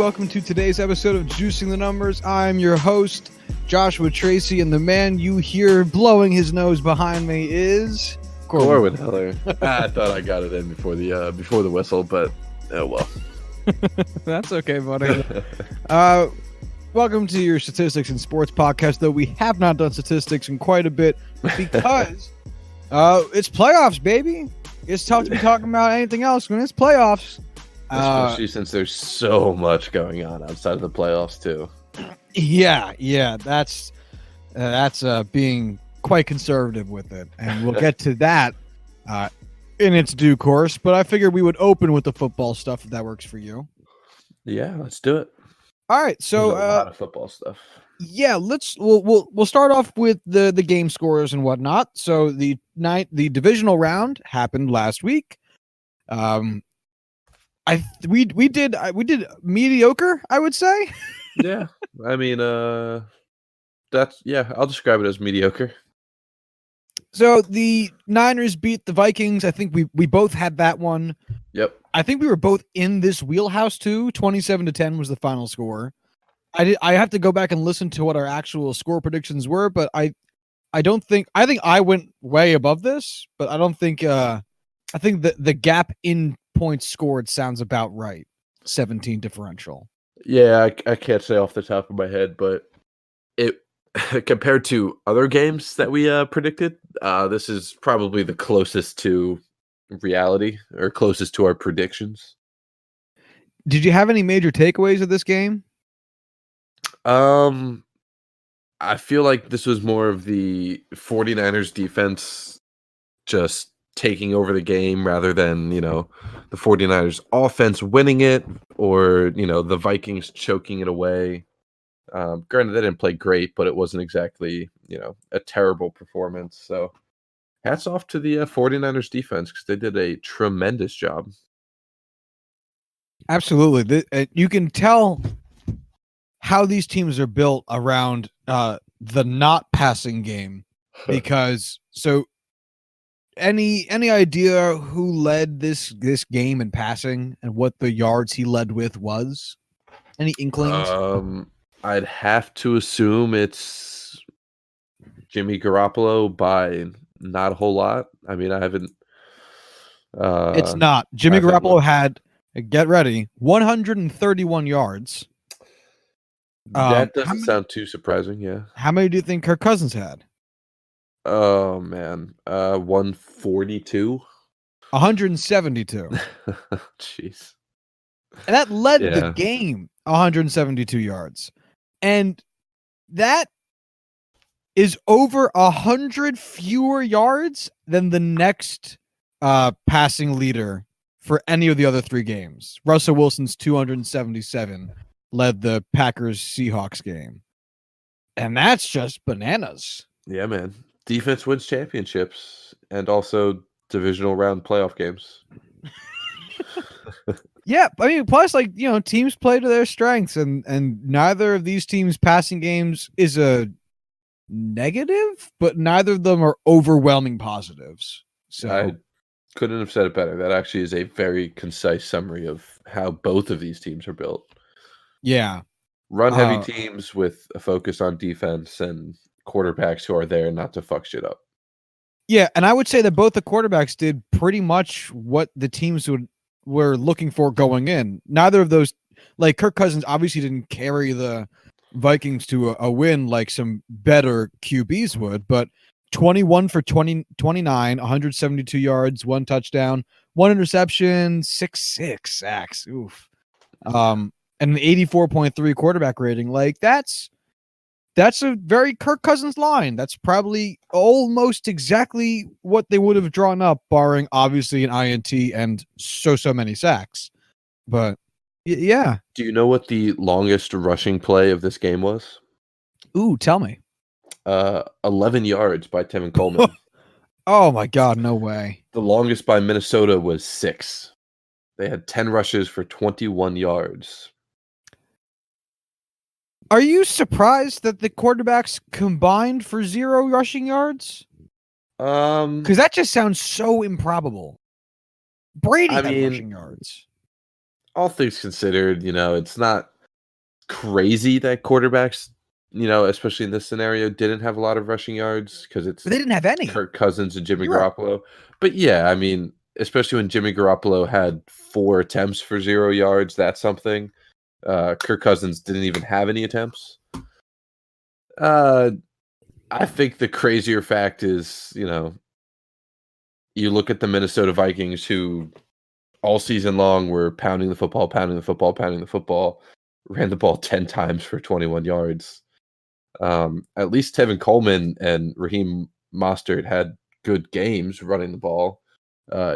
welcome to today's episode of Juicing the Numbers. I'm your host, Joshua Tracy, and the man you hear blowing his nose behind me is Corwin. I thought I got it in before the whistle, but oh well. That's okay, buddy. Welcome to your statistics and sports podcast, though we have not done statistics in quite a bit because it's playoffs, baby. It's tough to be talking about anything else when it's playoffs. Especially since there's so much going on outside of the playoffs too. Yeah, that's being quite conservative with it, and we'll get to that in its due course. But I figured we would open with the football stuff if that works for you. Yeah, let's do it. All right, so there's a lot of football stuff. Yeah, we'll start off with the game scores and whatnot. So the divisional round happened last week. We did mediocre, I would say. Yeah, I mean, I'll describe it as mediocre. So the Niners beat the Vikings. I think we both had that one. Yep. I think we were both in this wheelhouse too. 27-10 was the final score. I have to go back and listen to what our actual score predictions were, but I think I went way above this, but I don't think I think the gap in points scored sounds about right. 17 differential. Yeah, I can't say off the top of my head, but it compared to other games that we predicted, this is probably the closest to reality or closest to our predictions. Did you have any major takeaways of this game? I feel like this was more of the 49ers defense just taking over the game rather than, the 49ers offense winning it or, the Vikings choking it away. Granted, they didn't play great, but it wasn't exactly, a terrible performance. So hats off to the 49ers defense because they did a tremendous job. Absolutely. You can tell how these teams are built around the not passing game, because any idea who led this game in passing and what the yards he led with was? Any inklings? I'd have to assume it's Jimmy Garoppolo by not a whole lot. I mean, I haven't. It's not. Jimmy Garoppolo had, get ready, 131 yards. That doesn't sound too surprising, yeah. How many do you think Kirk Cousins had? Oh, man. 142? 172. Jeez. And that led the game, 172 yards. And that is over 100 fewer yards than the next passing leader for any of the other three games. Russell Wilson's 277 led the Packers-Seahawks game. And that's just bananas. Yeah, man. Defense wins championships and also divisional round playoff games. Yeah, I mean, plus, teams play to their strengths, and neither of these teams' passing games is a negative, but neither of them are overwhelming positives. So I couldn't have said it better. That actually is a very concise summary of how both of these teams are built. Yeah. Run-heavy teams with a focus on defense and quarterbacks who are there not to fuck shit up. Yeah, and I would say that both the quarterbacks did pretty much what the teams were looking for going in. Neither of those, like Kirk Cousins obviously didn't carry the Vikings to a win like some better QBs would, but 21 for 29, 172 yards, one touchdown, one interception, 6 sacks. Oof. And an 84.3 quarterback rating. Like that's a very Kirk Cousins line. That's probably almost exactly what they would have drawn up, barring obviously an INT and so many sacks. But yeah. Do you know what the longest rushing play of this game was? Ooh, tell me. 11 yards by Tevin Coleman. Oh my God, no way. The longest by Minnesota was 6. They had 10 rushes for 21 yards. Are you surprised that the quarterbacks combined for 0 rushing yards? Because that just sounds so improbable. Brady had rushing yards. All things considered, it's not crazy that quarterbacks, especially in this scenario, didn't have a lot of rushing yards because it's But they didn't have any. Kirk Cousins and Jimmy 0. Garoppolo. But yeah, I mean, especially when Jimmy Garoppolo had 4 attempts for 0 yards, that's something. Kirk Cousins didn't even have any attempts. I think the crazier fact is, you look at the Minnesota Vikings who all season long were pounding the football, ran the ball 10 times for 21 yards. At least Tevin Coleman and Raheem Mostert had good games running the ball,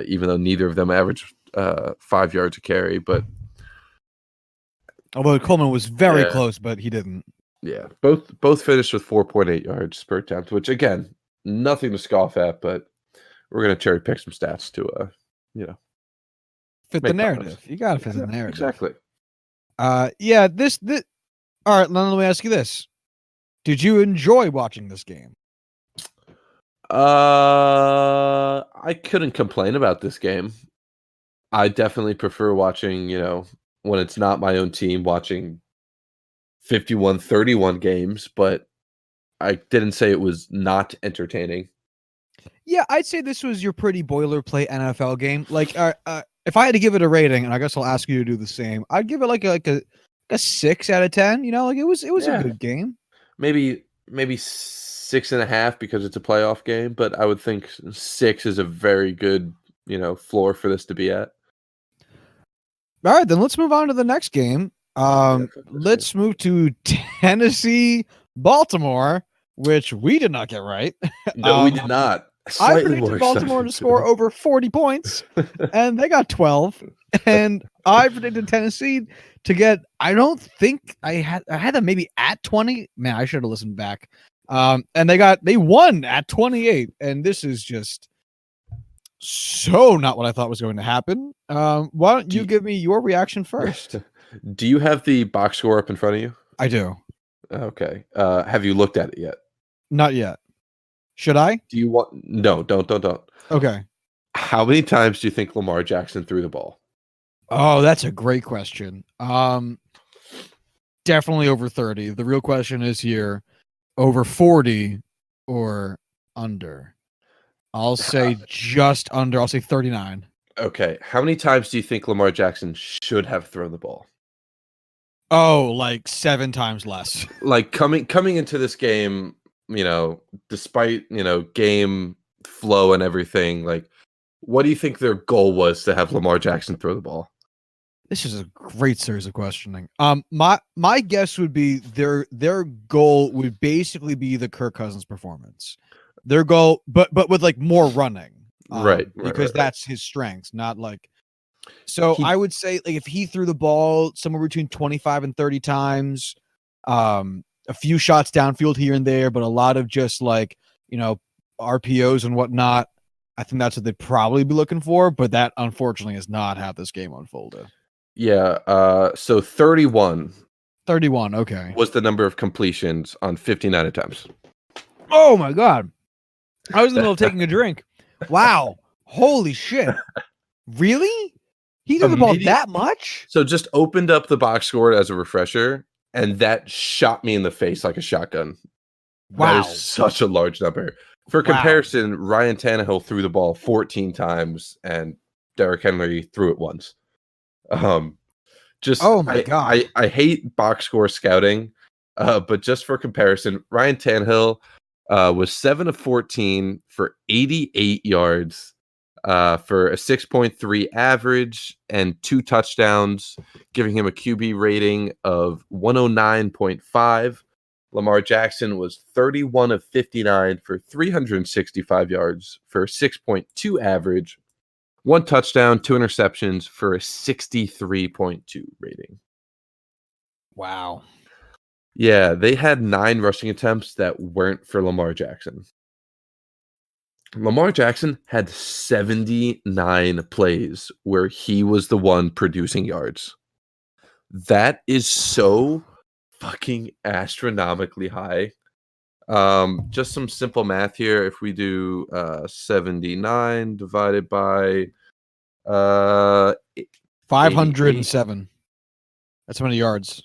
even though neither of them averaged 5 yards a carry. But although Coleman was very close, but he didn't. Yeah, both finished with 4.8 yards per attempt, which again, nothing to scoff at, but we're gonna cherry pick some stats to fit the narrative. You gotta fit the narrative. Exactly. Yeah, this all right, let me ask you this. Did you enjoy watching this game? I couldn't complain about this game. I definitely prefer watching, when it's not my own team, watching 51-31 games, but I didn't say it was not entertaining. Yeah, I'd say this was your pretty boilerplate NFL game. Like, if I had to give it a rating, and I guess I'll ask you to do the same, I'd give it like a 6 out of 10. It was a good game. Maybe 6.5 because it's a playoff game, but I would think 6 is a very good, floor for this to be at. All right, then let's move on to the next game. Let's move to Tennessee, Baltimore, which we did not get right. No, we did not. I predicted Baltimore to score over 40 points, and they got 12. And I predicted Tennessee to get, I don't think I had them maybe at 20. Man, I should have listened back. And they won at 28. And this is just so not what I thought was going to happen. Why don't you give me your reaction first? Do you have the box score up in front of you? I do. Okay. Have you looked at it yet? Not yet. Should I? Do you want? No, don't. Okay. How many times do you think Lamar Jackson threw the ball? Oh, that's a great question. Definitely over 30. The real question is here, over 40 or under? I'll say just under. I'll say 39. Okay. How many times do you think Lamar Jackson should have thrown the ball? Oh, like 7 times less. Like coming into this game, despite, game flow and everything, like, what do you think their goal was to have Lamar Jackson throw the ball? This is a great series of questioning. My guess would be their goal would basically be the Kirk Cousins performance. Their goal, but with like more running, right? Because that's his strengths, not like. So I would say like if he threw the ball somewhere between 25 and 30 times, a few shots downfield here and there, but a lot of just like, RPOs and whatnot. I think that's what they'd probably be looking for, but that unfortunately is not how this game unfolded. Yeah. So 31. 31. Okay. Was the number of completions on 59 attempts. Oh my God. I was in the middle of taking a drink. Wow. Holy shit. Really? He threw the ball that much? So just opened up the box score as a refresher, and that shot me in the face like a shotgun. Wow. That is such a large number. For comparison, Ryan Tannehill threw the ball 14 times, and Derrick Henry threw it once. Oh my God. I hate box score scouting, but just for comparison, Ryan Tannehill was 7 of 14 for 88 yards, for a 6.3 average and 2 touchdowns, giving him a QB rating of 109.5. Lamar Jackson was 31 of 59 for 365 yards for a 6.2 average, 1 touchdown, 2 interceptions for a 63.2 rating. Wow. Yeah, they had 9 rushing attempts that weren't for Lamar Jackson. Lamar Jackson had 79 plays where he was the one producing yards. That is so fucking astronomically high. Just some simple math here. If we do 79 divided by 507. That's how many yards.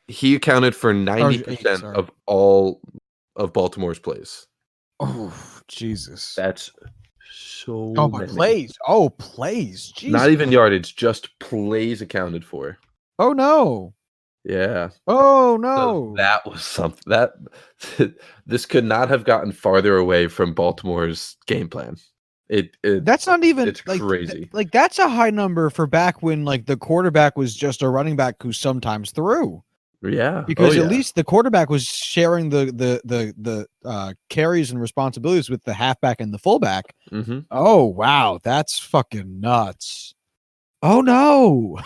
He accounted for Or 90% 8, sorry. of all of Baltimore's plays. Oh, Jesus. That's so Oh, my many. plays. Oh, plays. Not Jesus. even yardage, just plays accounted for. Oh, no. Yeah. Oh, So no. that was something that this could not have gotten farther away from Baltimore's game plan. That's not even It's crazy. like that's a high number for back when like the quarterback was just a running back who sometimes threw. Yeah. Because at least the quarterback was sharing the carries and responsibilities with the halfback and the fullback. Mm-hmm. Oh wow, that's fucking nuts. Oh no.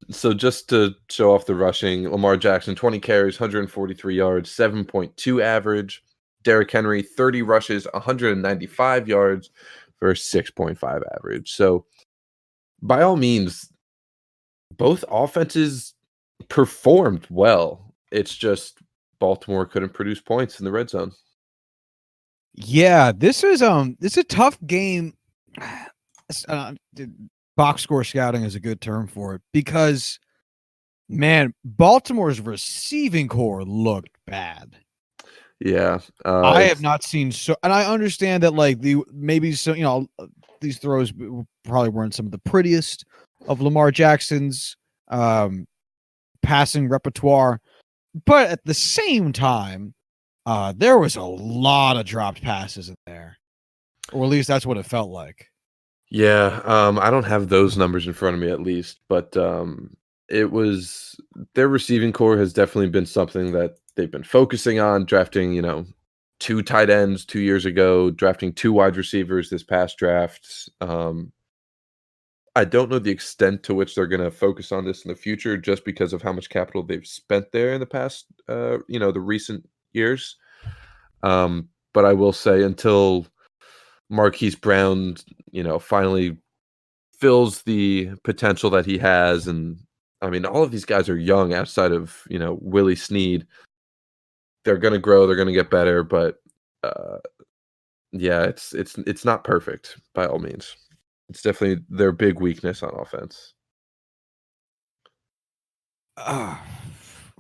So just to show off the rushing, Lamar Jackson 20 carries, 143 yards, 7.2 average. Derrick Henry 30 rushes, 195 yards for 6.5 average. So by all means, both offenses performed well. It's just Baltimore couldn't produce points in the red zone. Yeah, this is a tough game. Box score scouting is a good term for it because man, Baltimore's receiving core looked bad. Yeah, I have not seen so, and I understand that like these throws probably weren't some of the prettiest of Lamar Jackson's passing repertoire, but at the same time, there was a lot of dropped passes in there, or at least that's what it felt like. Yeah, I don't have those numbers in front of me at least, but it was their receiving core has definitely been something that they've been focusing on, drafting, 2 tight ends 2 years ago, drafting 2 wide receivers this past draft. I don't know the extent to which they're going to focus on this in the future just because of how much capital they've spent there in the past, the recent years. But I will say until Marquise Brown, finally fills the potential that he has. And I mean, all of these guys are young outside of, Willie Snead. They're going to grow, they're going to get better, but yeah, it's not perfect by all means. It's definitely their big weakness on offense.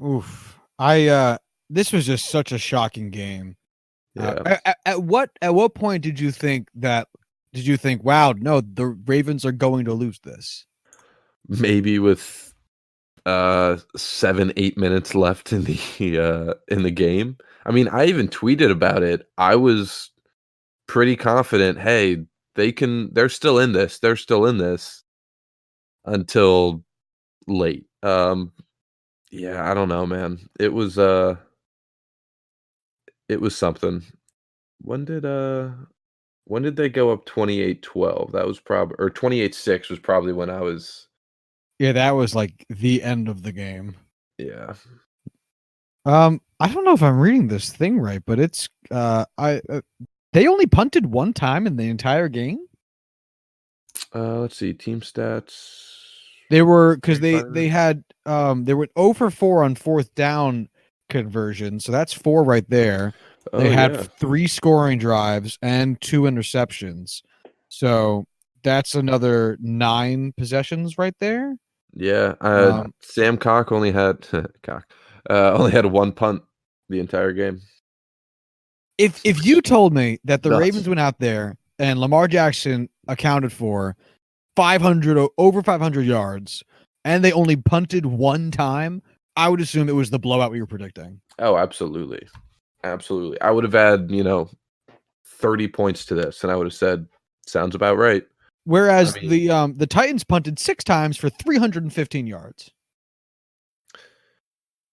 Oof. This was just such a shocking game. Yeah. At what point did you think wow, no, the Ravens are going to lose this? Maybe with 7-8 minutes left in the game. I mean, I even tweeted about it. I was pretty confident, hey, they're still in this. They're still in this until late. Yeah, I don't know, man. It was something. When did they go up 28-12? That was probably, or 28-6 was probably when I was. Yeah, that was like the end of the game. Yeah. I don't know if I'm reading this thing right, but it's they only punted one time in the entire game. Let's see, team stats. They were because they had they were 0 for 4 on 4th down conversion, so that's 4 right there. They had 3 scoring drives and 2 interceptions, so that's another 9 possessions right there. Yeah, Sam Cock only had only had 1 punt the entire game. If you told me that the Nuts. Ravens went out there and Lamar Jackson accounted for over 500 yards and they only punted 1 time, I would assume it was the blowout we were predicting. Oh, absolutely. Absolutely. I would have had, 30 points to this and I would have said sounds about right. Whereas the Titans punted 6 times for 315 yards.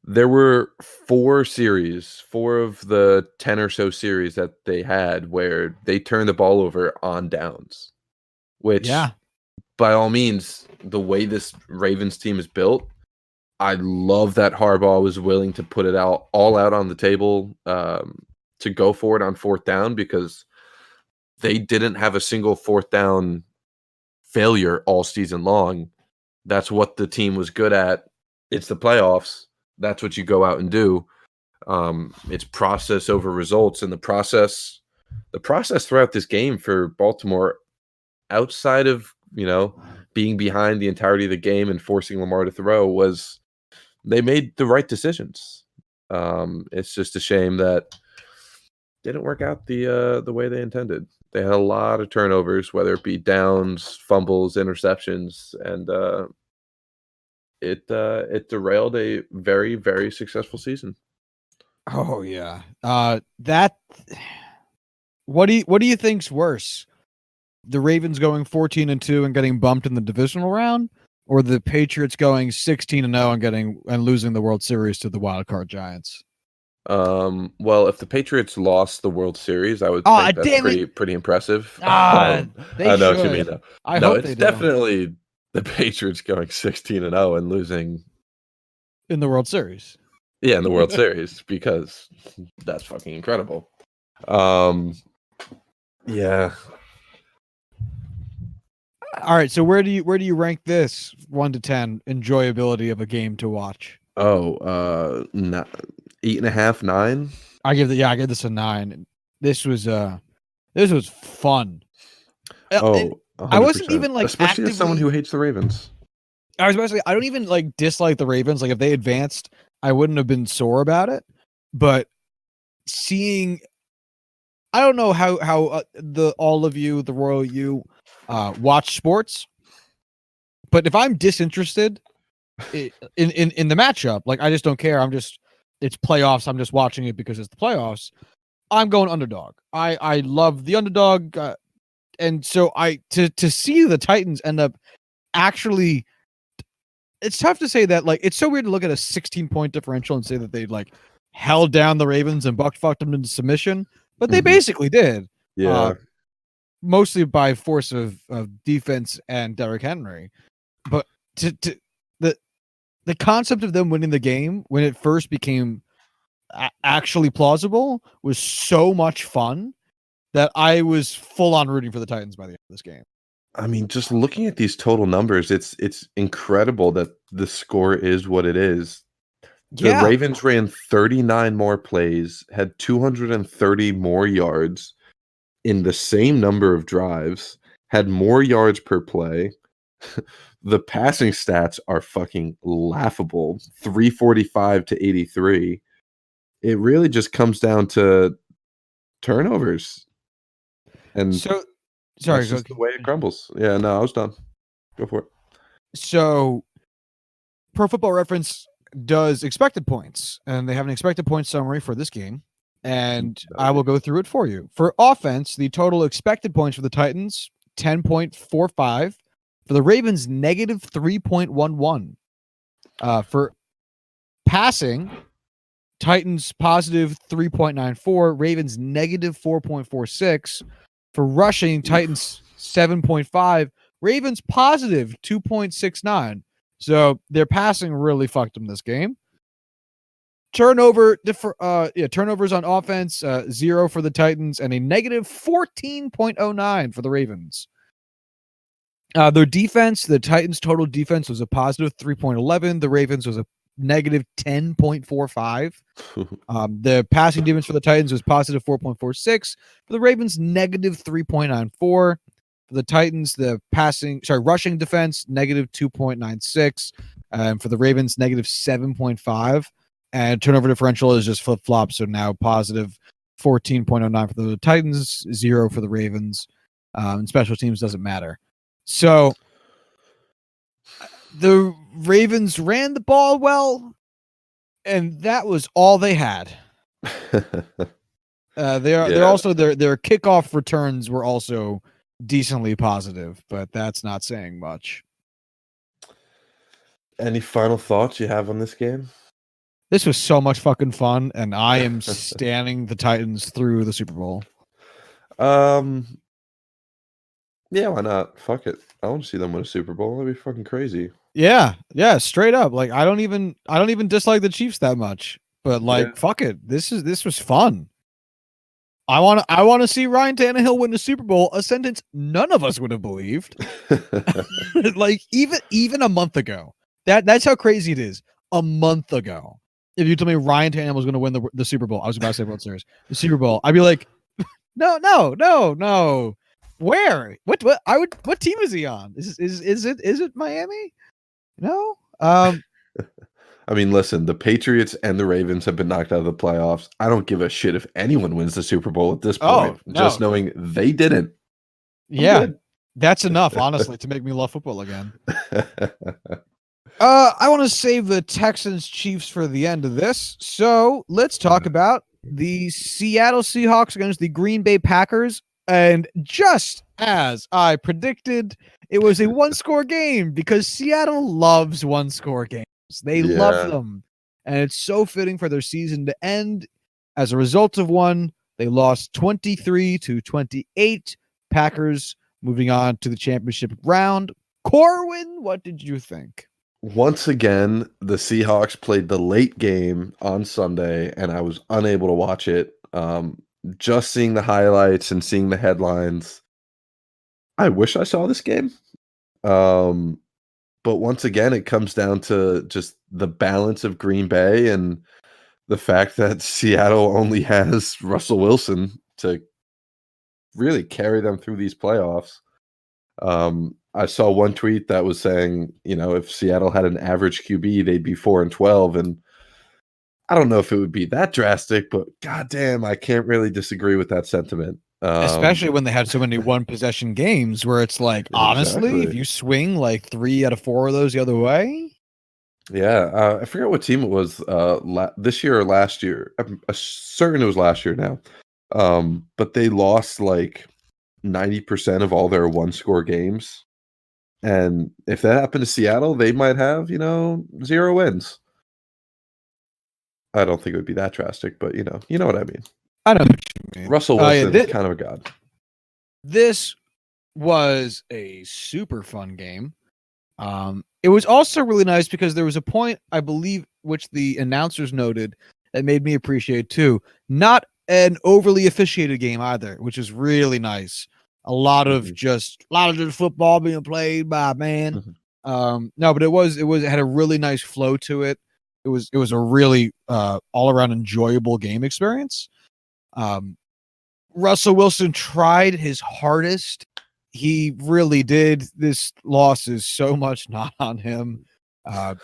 There were 4 of the 10 or so series that they had where they turned the ball over on downs, which by all means, the way this Ravens team is built, I love that Harbaugh was willing to put it all out on the table to go for it on 4th down because they didn't have a single 4th down failure all season long. That's what the team was good at. It's the playoffs. That's what you go out and do. It's process over results, and the process throughout this game for Baltimore, outside of being behind the entirety of the game and forcing Lamar to throw was they made the right decisions. It's just a shame that didn't work out the way they intended. They had a lot of turnovers, whether it be downs, fumbles, interceptions, and it derailed a very, very successful season. Oh yeah. What do you think's worse? The Ravens going 14-2 and getting bumped in the divisional round, or the Patriots going 16-0 and losing the World Series to the wild card Giants? Well, if the Patriots lost the World Series, I would think that's pretty impressive. They I know should. what you mean, though. I No, hope it's they definitely the Patriots going 16-0 and losing in the World Series. Yeah, in the World Series, because that's fucking incredible. Yeah. All right, so where do you rank this 1 to 10 enjoyability of a game to watch? Oh, 8.5, 9. I give this a 9. This was fun. Oh, 100%. I wasn't even like especially as someone who hates the Ravens. I was basically I don't even like dislike the Ravens. Like if they advanced, I wouldn't have been sore about it. But seeing, I don't know how all of you, the royal you, watch sports, but if I'm disinterested in the matchup, like I just don't care. It's playoffs. I'm just watching it because it's the playoffs. I'm going underdog. I love the underdog, and so to see the Titans end up actually. It's tough to say that, like, it's so weird to look at a 16-point differential and say that they like held down the Ravens and fucked them into submission, but they basically did. Yeah, mostly by force of defense and Derrick Henry. But the concept of them winning the game when it first became actually plausible was so much fun that I was full on rooting for the Titans by the end of this game. I mean, just looking at these total numbers, it's incredible that the score is what it is. The Ravens ran 39 more plays, had 230 more yards in the same number of drives, had more yards per play. The passing stats are fucking laughable. 345 to 83. It really just comes down to turnovers. And so sorry, that's just the way it crumbles. Yeah, no, I was done. Go for it. So Pro Football Reference does expected points, and they have an expected point summary for this game, and I will go through it for you. For offense, the total expected points for the Titans, 10.45. For the Ravens, negative 3.11. For passing, Titans positive 3.94, Ravens negative 4.46. For rushing, Titans 7.5, Ravens positive 2.69. So their passing really fucked them this game. Turnovers on offense, 0 for the Titans and a negative 14.09 for the Ravens. Their defense, the Titans' total defense was a positive 3.11. The Ravens was a negative 10.45. The passing defense for the Titans was positive 4.46. For the Ravens, negative 3.94. For the Titans, the rushing defense, negative 2.96. And for the Ravens, negative 7.5. And turnover differential is just flip-flop, so now positive 14.09 for the Titans, 0 for the Ravens. And special teams doesn't matter. So the Ravens ran the ball well, and that was all they had. They're also their kickoff returns were also decently positive, but that's not saying much. Any final thoughts you have on this game? This was so much fucking fun, and I am standing the Titans through the Super Bowl. Yeah, why not? Fuck it. I want to see them win a Super Bowl. That'd be fucking crazy. Yeah, straight up. Like I don't even dislike the Chiefs that much, but like fuck it. This was fun. I want to see Ryan Tannehill win the Super Bowl, a sentence none of us would have believed. Like even a month ago. That's how crazy it is. A month ago, if you told me Ryan Tannehill was going to win the Super Bowl, I was about to say World Series, the Super Bowl, I'd be like, no. Where? What team is he on? Is it Miami? No. I mean, listen, the Patriots and the Ravens have been knocked out of the playoffs. I don't give a shit if anyone wins the Super Bowl at this point. Oh, no. Just knowing they didn't. Yeah. That's enough, honestly, to make me love football again. I want to save the Texans Chiefs for the end of this. So let's talk about the Seattle Seahawks against the Green Bay Packers. And just as I predicted, it was a one-score game because Seattle loves one-score games. They love them. And it's so fitting for their season to end. As a result of one, they lost 23-28. Packers moving on to the championship round. Corwin, what did you think? Once again, the Seahawks played the late game on Sunday, and I was unable to watch it. Just seeing the highlights and seeing the headlines, I wish I saw this game. But once again, it comes down to just the balance of Green Bay and the fact that Seattle only has Russell Wilson to really carry them through these playoffs. I saw one tweet that was saying, if Seattle had an average QB, they'd be 4-12. And I don't know if it would be that drastic, but goddamn, I can't really disagree with that sentiment. Especially when they had so many one possession games where it's like, honestly, Exactly. if you swing like 3 out of 4 of those the other way. Yeah, I forget what team it was this year or last year. I'm certain it was last year now. But they lost like 90% of all their one-score games. And if that happened to Seattle, they might have, 0 wins. I don't think it would be that drastic, but you know what I mean. I know what you mean. Russell Wilson is kind of a god. This was a super fun game. It was also really nice because there was a point, I believe, which the announcers noted that made me appreciate too. Not an overly officiated game either, which is really nice. A lot of just football being played by man. No, but it had a really nice flow to it. It was a really all around enjoyable game experience. Russell Wilson tried his hardest. He really did. This loss is so much not on him.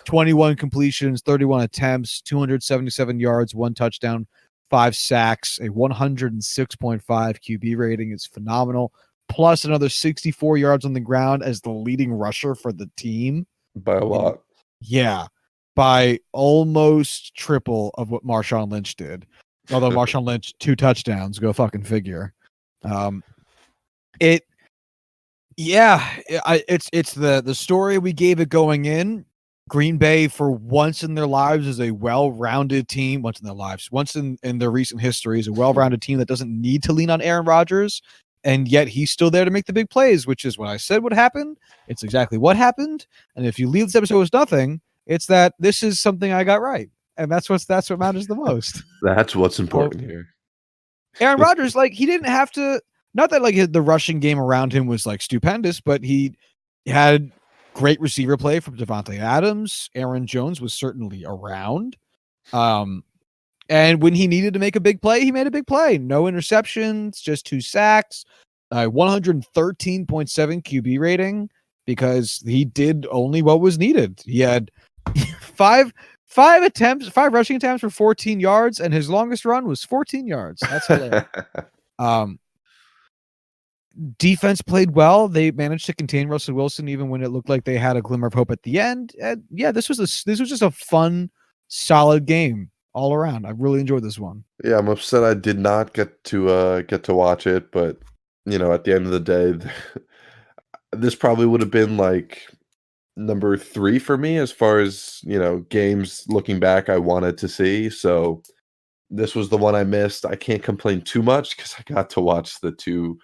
21 completions, 31 attempts, 277 yards, 1 touchdown, 5 sacks, a 106.5 QB rating is phenomenal. Plus another 64 yards on the ground as the leading rusher for the team. By a lot. Yeah. By almost triple of what Marshawn Lynch did. Although Marshawn Lynch, 2 touchdowns, go fucking figure. It's the story we gave it going in. Green Bay, for once in their lives, is a well-rounded team. Once in their recent history, is a well-rounded team that doesn't need to lean on Aaron Rodgers, and yet he's still there to make the big plays, which is what I said would happen. It's exactly what happened. And if you leave this episode with nothing, it's that this is something I got right, and that's what matters the most. That's what's important here. Aaron Rodgers, he didn't have to. Not that the rushing game around him was stupendous, but he had great receiver play from Devontae Adams. Aaron Jones was certainly around. And when he needed to make a big play, he made a big play. No interceptions, just 2 sacks, 113.7 QB rating because he did only what was needed. He had 5 rushing attempts for 14 yards, and his longest run was 14 yards. That's hilarious. Defense played well. They managed to contain Russell Wilson even when it looked like they had a glimmer of hope at the end. And this was just a fun, solid game all around. I really enjoyed this one. Yeah, I'm upset I did not get to watch it, but at the end of the day, this probably would have been number 3 for me as far as games looking back I wanted to see. So this was the one I missed. I can't complain too much because I got to watch the 2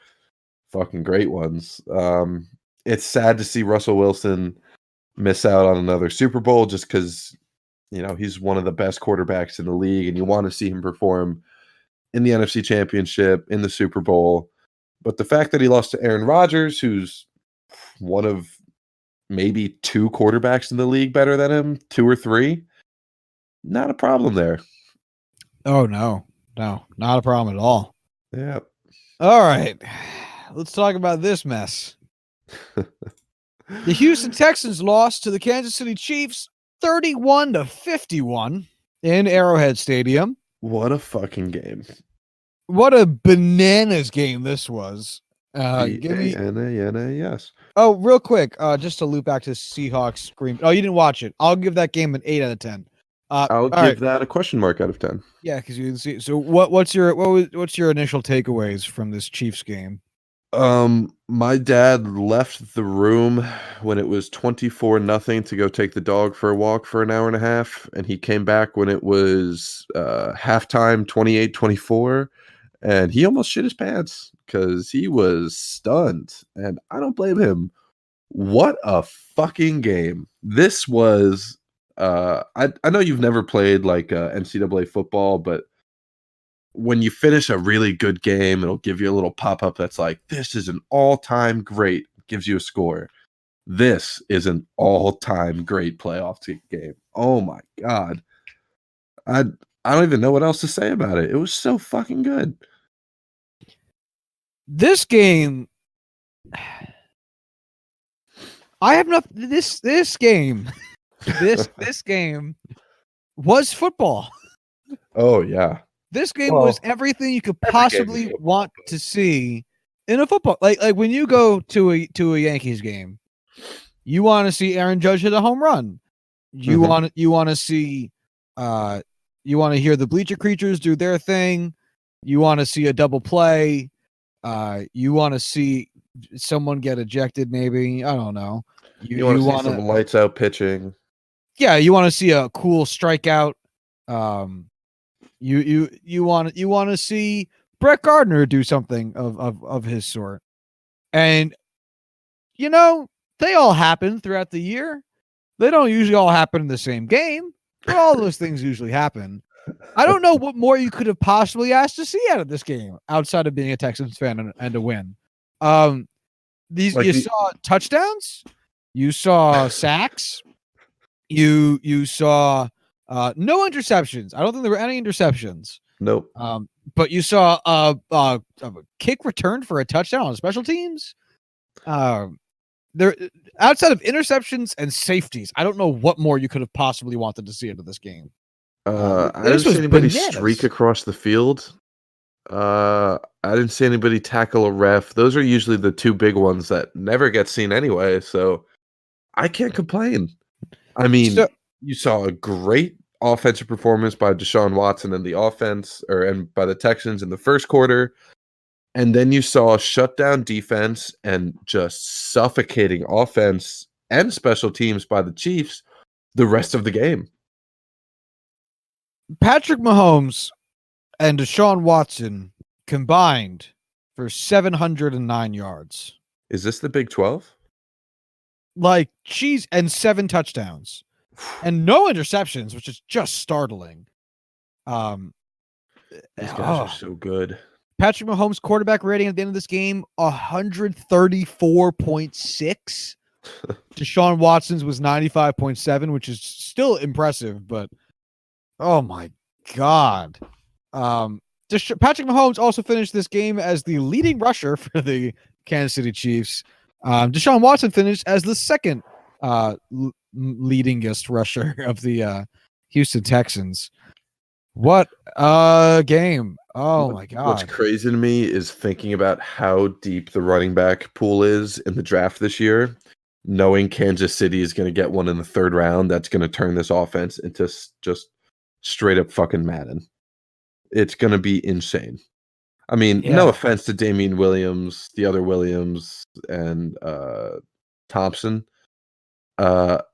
fucking great ones. It's sad to see Russell Wilson miss out on another Super Bowl just because he's one of the best quarterbacks in the league, and you want to see him perform in the NFC Championship, in the Super Bowl. But the fact that he lost to Aaron Rodgers, who's one of maybe 2 quarterbacks in the league better than him, 2 or 3, not a problem there. Oh, no, not a problem at all. Yeah. All right. let's talk about this mess. The Houston Texans lost to the Kansas City Chiefs 31-51 in Arrowhead Stadium. What a fucking game. What a bananas game this was. B-A-N-A-N-A-S. Oh, real quick, just to loop back to Seahawks scream. Oh, you didn't watch it. I'll give that game an 8 out of 10. I'll give that a question mark out of 10. Yeah, because you didn't see it. So what's your initial takeaways from this Chiefs game? My dad left the room when it was 24-0 to go take the dog for a walk for an hour and a half, and he came back when it was halftime 28-24, and he almost shit his pants because he was stunned, and I don't blame him. What a fucking game. This was I know you've never played like NCAA football, but when you finish a really good game, it'll give you a little pop-up that's like, this is an all-time great, gives you a score. This is an all-time great playoff game. Oh my God. I don't even know what else to say about it. It was so fucking good. This game, I have nothing. This game, this game was football. Oh yeah. This game was everything you could possibly want to see in a football. Like when you go to a Yankees game, you want to see Aaron Judge hit a home run. You want to see you want to hear the bleacher creatures do their thing. You want to see a double play. You want to see someone get ejected, maybe. I don't know. You want to see some lights out pitching. Yeah, you want to see a cool strikeout. You want to see Brett Gardner do something of his sort. And they all happen throughout the year. They don't usually all happen in the same game, but all those things usually happen. I don't know what more you could have possibly asked to see out of this game outside of being a Texans fan and a win. Saw touchdowns, you saw sacks, you saw no interceptions. I don't think there were any interceptions. Nope. But you saw a kick return for a touchdown on special teams. There, outside of interceptions and safeties, I don't know what more you could have possibly wanted to see out of this game. I didn't see anybody streak across the field. I didn't see anybody tackle a ref. Those are usually the two big ones that never get seen anyway. So I can't complain. I mean, you saw a great offensive performance by Deshaun Watson and the offense, and by the Texans in the first quarter. And then you saw a shutdown defense and just suffocating offense and special teams by the Chiefs the rest of the game. Patrick Mahomes and Deshaun Watson combined for 709 yards. Is this the Big 12? And 7 touchdowns. And no interceptions, which is just startling. These guys are so good. Patrick Mahomes' quarterback rating at the end of this game, 134.6. Deshaun Watson's was 95.7, which is still impressive, but oh my God. Patrick Mahomes also finished this game as the leading rusher for the Kansas City Chiefs. Deshaun Watson finished as the second leadingest rusher of the Houston Texans. What a game. Oh my God. What's crazy to me is thinking about how deep the running back pool is in the draft this year, knowing Kansas City is going to get one in the third round that's going to turn this offense into just straight up fucking Madden. It's going to be insane. I mean, no offense to Damian Williams, the other Williams, and Thompson. They're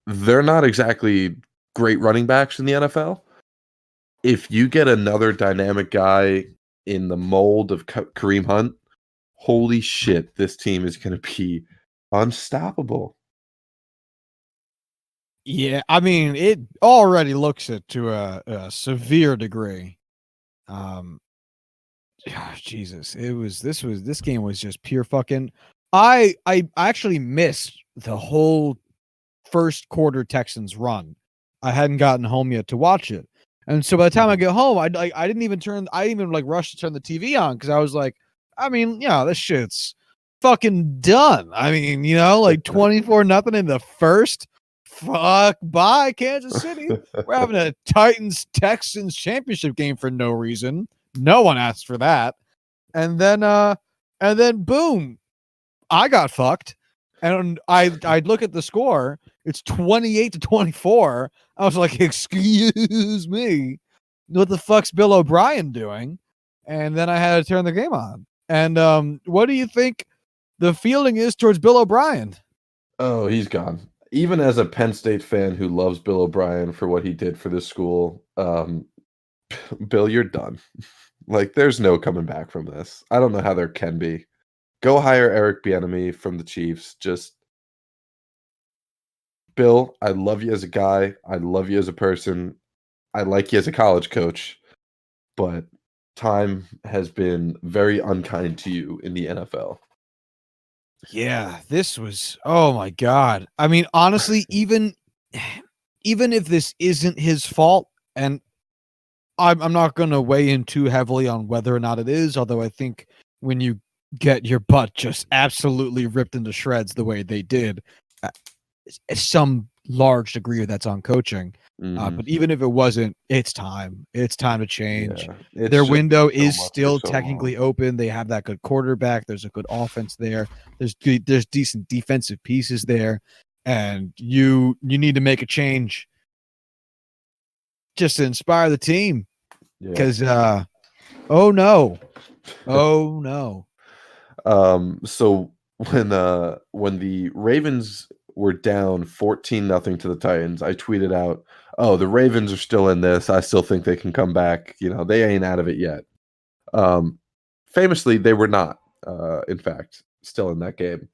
not exactly great running backs in the NFL. If you get another dynamic guy in the mold of Kareem Hunt, holy shit, this team is going to be unstoppable. Yeah, I mean, it already looks it to a severe degree. Jesus, this game was just pure fucking. I actually missed the whole first quarter Texans run. I hadn't gotten home yet to watch it. And so by the time I get home, I didn't even rush to turn the TV on because I was like, I mean, this shit's fucking done. I mean, like 24-0 in the first. Fuck, bye, Kansas City. We're having a Titans-Texans championship game for no reason. No one asked for that. And then boom, I got fucked. And I'd look at the score. It's 28-24. I was like, excuse me, what the fuck's Bill O'Brien doing? And then I had to turn the game on. And what do you think the feeling is towards Bill O'Brien? Oh, he's gone. Even as a Penn State fan who loves Bill O'Brien for what he did for this school, Bill, you're done. Like, there's no coming back from this. I don't know how there can be. Go hire Eric Bieniemy from the Chiefs. Just, Bill, I love you as a guy. I love you as a person. I like you as a college coach. But time has been very unkind to you in the NFL. Yeah, this was, oh my God. I mean, honestly, even if this isn't his fault, and I'm not going to weigh in too heavily on whether or not it is, although I think when you get your butt just absolutely ripped into shreds the way they did, some large degree of that's on coaching. But even if it wasn't, it's time. It's time to change. Yeah, their window is still technically open. They have that good quarterback. There's a good offense there. There's decent defensive pieces there, and you need to make a change just to inspire the team. Because oh no. So when the Ravens were down 14-0 to the Titans, I tweeted out, "Oh, the Ravens are still in this. I still think they can come back. They ain't out of it yet." Famously, they were not. In fact, still in that game.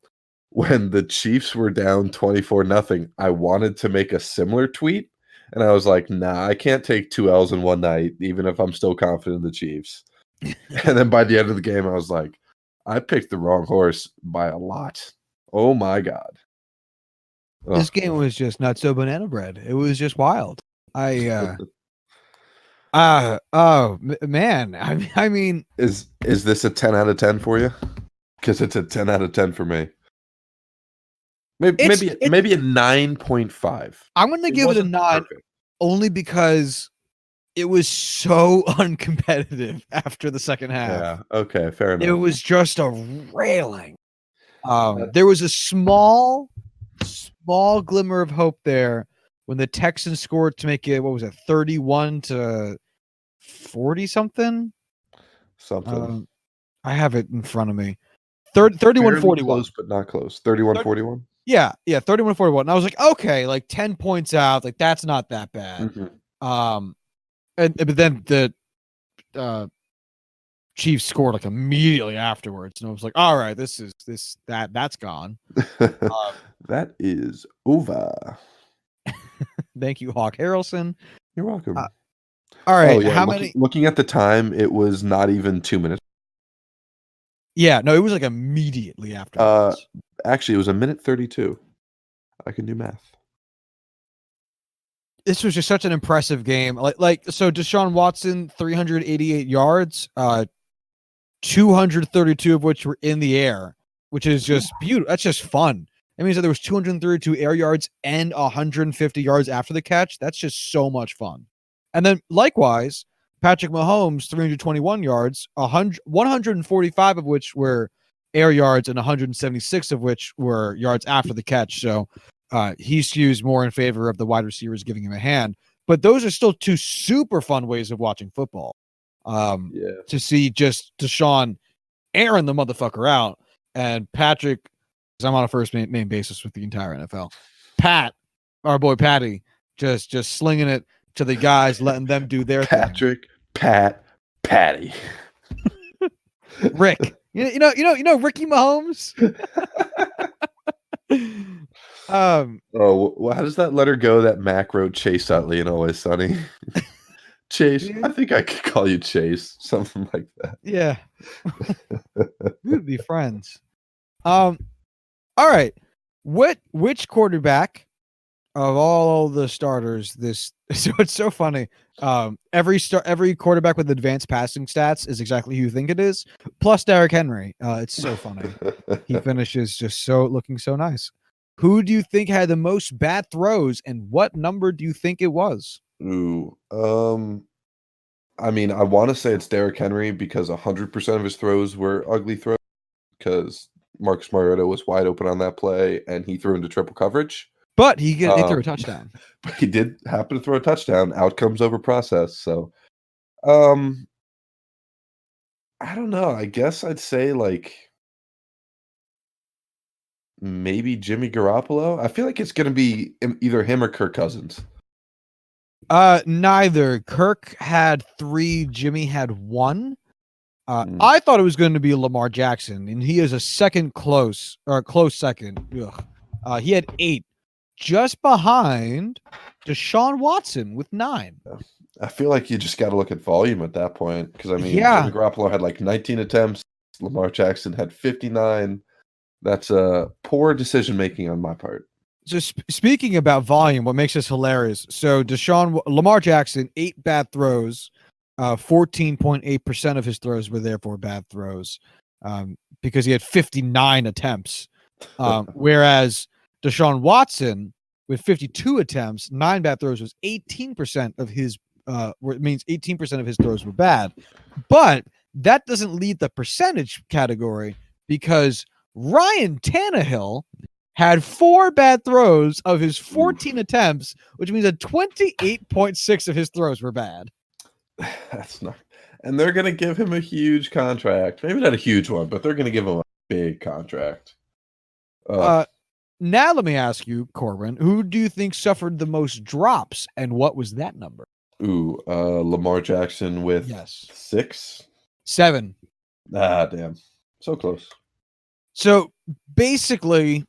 When the Chiefs were down 24-0, I wanted to make a similar tweet, and I was like, "Nah, I can't take 2 L's in one night, even if I'm still confident in the Chiefs." And then by the end of the game, I was like, I picked the wrong horse by a lot. Oh my God. This game was just not so banana bread. It was just wild. Man. I mean, is this a 10 out of 10 for you? Because it's a 10 out of 10 for me. Maybe a 9.5. I'm going to give it a 9 only because it was so uncompetitive after the second half. Yeah. Okay. Fair enough. It was just a railing. There was a small glimmer of hope there when the Texans scored to make it, 31-40 something? Something. I have it in front of me. 31-41. Close, but not close. 31-41? Yeah, 31-41. And I was like, okay, like 10 points out, like that's not that bad. Mm-hmm. But then the Chiefs scored like immediately afterwards, and I was like, all right, that's gone. That is over. Thank you, Hawk Harrelson. You're welcome. All right. Oh, yeah. How many? Looking at the time, it was not even 2 minutes. Yeah, no, it was like immediately after. Actually, it was 1:32. I can do math. This was just such an impressive game. So Deshaun Watson, 388 yards, 232 of which were in the air, which is just beautiful. That's just fun. That means that there was 232 air yards and 150 yards after the catch. That's just so much fun. And then likewise, Patrick Mahomes, 321 yards, 145 of which were air yards and 176 of which were yards after the catch. So he skews more in favor of the wide receivers giving him a hand. But those are still two super fun ways of watching football. To see just Deshaun airing the motherfucker out, and Patrick, because I'm on a first name basis with the entire NFL. Our boy Patty, just slinging it to the guys, letting them do their thing. Patty. Rick. You know Ricky Mahomes? Well, how does that letter go that Mac wrote Chase Utley in Always Sunny? Chase, dude. I think I could call you Chase, something like that. Yeah. We would be friends. All right. Which quarterback of all the starters so it's so funny. Every quarterback with advanced passing stats is exactly who you think it is. Plus Derrick Henry. It's so funny. He finishes just looking so nice. Who do you think had the most bad throws, and what number do you think it was? Ooh, I mean, I want to say it's Derrick Henry because 100% of his throws were ugly throws because Marcus Mariota was wide open on that play and he threw into triple coverage. But he threw a touchdown. But he did happen to throw a touchdown. Outcomes over process. So, I don't know. I guess I'd say like maybe Jimmy Garoppolo. I feel like it's going to be either him or Kirk Cousins. Neither. Kirk had 3, Jimmy had 1. I thought it was going to be Lamar Jackson, and he is a close second. He had 8, just behind Deshaun Watson with 9. I feel like you just got to look at volume at that point because, I mean, Yeah. Jimmy Garoppolo had like 19 attempts. Lamar Jackson had 59. That's poor decision-making on my part. So speaking about volume, what makes this hilarious? So Lamar Jackson, 8 bad throws, 14.8% of his throws were therefore bad throws, because he had 59 attempts. Whereas Deshaun Watson, with 52 attempts, 9 bad throws, was 18% of his. It means 18% of his throws were bad, but that doesn't lead the percentage category because Ryan Tannehill had 4 bad throws of his 14 attempts, which means that 28.6 of his throws were bad. That's not, and they're going to give him a huge contract. Maybe not a huge one, but they're going to give him a big contract. Now let me ask you, Corwin, who do you think suffered the most drops, and what was that number? Lamar Jackson with 6? 7. Ah, damn. So close. So basically,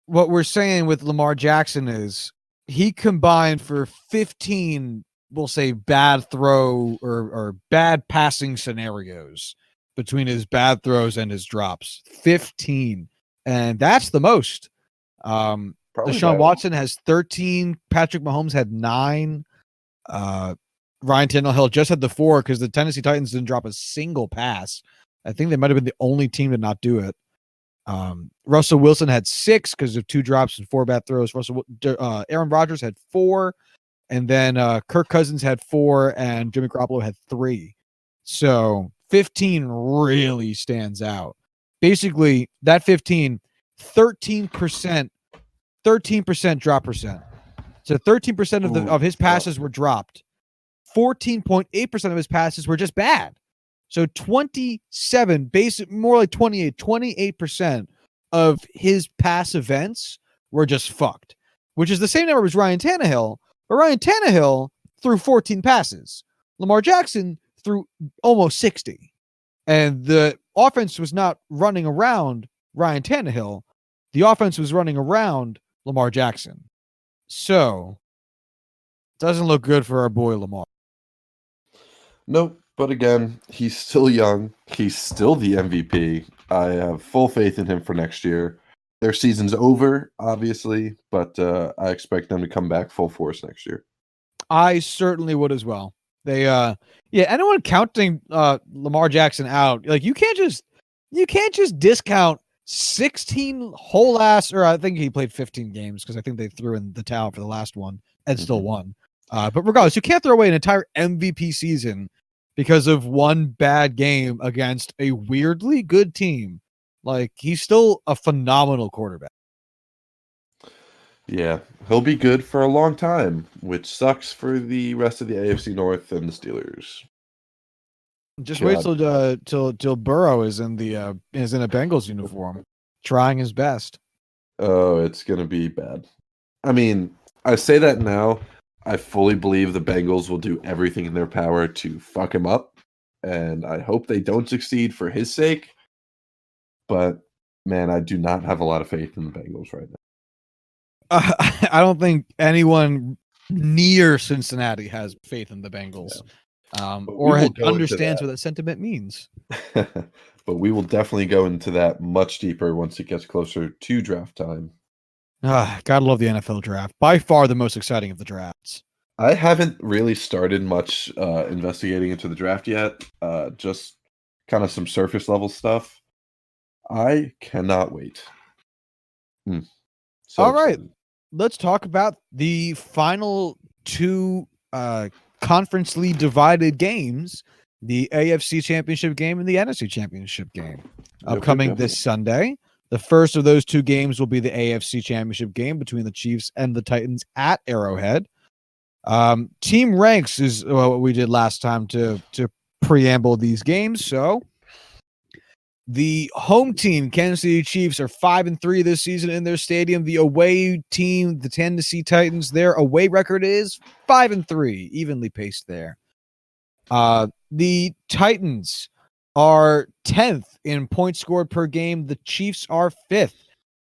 what we're saying with Lamar Jackson is he combined for 15, we'll say, bad throw or bad passing scenarios between his bad throws and his drops. 15. And that's the most. Deshaun Watson has 13. Patrick Mahomes had 9. Ryan Tannehill just had the 4 because the Tennessee Titans didn't drop a single pass. I think they might have been the only team to not do it. Russell Wilson had 6 because of 2 drops and 4 bad throws. Aaron Rodgers had 4, and then Kirk Cousins had 4, and Jimmy Garoppolo had 3. So 15 really stands out. Basically, that 15, 13% drop percent. So 13% of his passes were dropped. 14.8% of his passes were just bad. So 27, more like 28% of his pass events were just fucked, which is the same number as Ryan Tannehill. But Ryan Tannehill threw 14 passes. Lamar Jackson threw almost 60. And the offense was not running around Ryan Tannehill. The offense was running around Lamar Jackson. So, doesn't look good for our boy Lamar. Nope. But again, he's still young. He's still the MVP. I have full faith in him for next year. Their season's over, obviously, but I expect them to come back full force next year. I certainly would as well. Anyone counting Lamar Jackson out, like you can't just discount 16 whole ass, or I think he played 15 games because I think they threw in the towel for the last one and still won. But regardless, you can't throw away an entire MVP season because of one bad game against a weirdly good team. Like, he's still a phenomenal quarterback. Yeah, he'll be good for a long time, which sucks for the rest of the AFC North and the Steelers. Just wait till Burrow is in a Bengals uniform, trying his best. Oh, it's gonna be bad. I mean, I say that now. I fully believe the Bengals will do everything in their power to fuck him up, and I hope they don't succeed for his sake. But man, I do not have a lot of faith in the Bengals right now. I don't think anyone near Cincinnati has faith in the Bengals, or understands what that sentiment means. But we will definitely go into that much deeper once it gets closer to draft time. Gotta love the NFL draft. By far the most exciting of the drafts. I haven't really started much investigating into the draft yet. Just kind of some surface level stuff. I cannot wait. Hmm, so All right, excited. let's talk about the final two conferencely divided games, the AFC Championship game and the NFC Championship game, Yep, yep, upcoming yep. this Sunday. The first of those two games will be the AFC Championship game between the Chiefs and the Titans at Arrowhead. Team ranks is what we did last time to preamble these games. So the home team, Kansas City Chiefs, are 5-3 this season in their stadium. The away team, the Tennessee Titans, their away record is 5-3, evenly paced there. The Titans are 10th in points scored per game. The Chiefs are 5th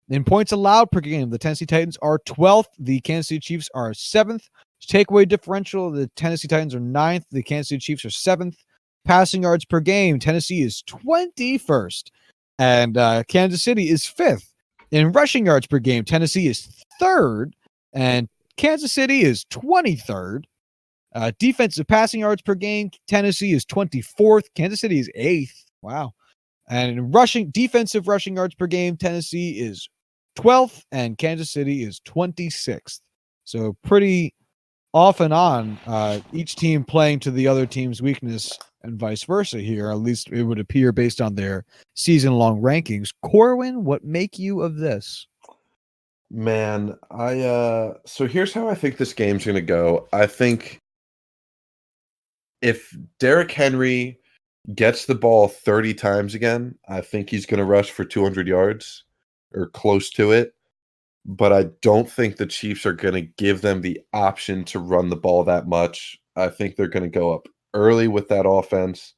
in points allowed per game. The Tennessee Titans are 12th. The Kansas City Chiefs are 7th. Takeaway differential, the Tennessee Titans are 9th. The Kansas City Chiefs are 7th. Passing yards per game, Tennessee is 21st. And Kansas City is 5th. In rushing yards per game, Tennessee is 3rd. And Kansas City is 23rd. Defensive passing yards per game, Tennessee is 24th. Kansas City is 8th. Wow. And in defensive rushing yards per game, Tennessee is 12th and Kansas City is 26th. So pretty off and on, each team playing to the other team's weakness and vice versa here. At least it would appear based on their season-long rankings. Corwin, what make you of this? Man, so here's how I think this game's gonna go. I think if Derrick Henry gets the ball 30 times again, I think he's gonna rush for 200 yards or close to it. But I don't think the Chiefs are gonna give them the option to run the ball that much. I think they're gonna go up early with that offense.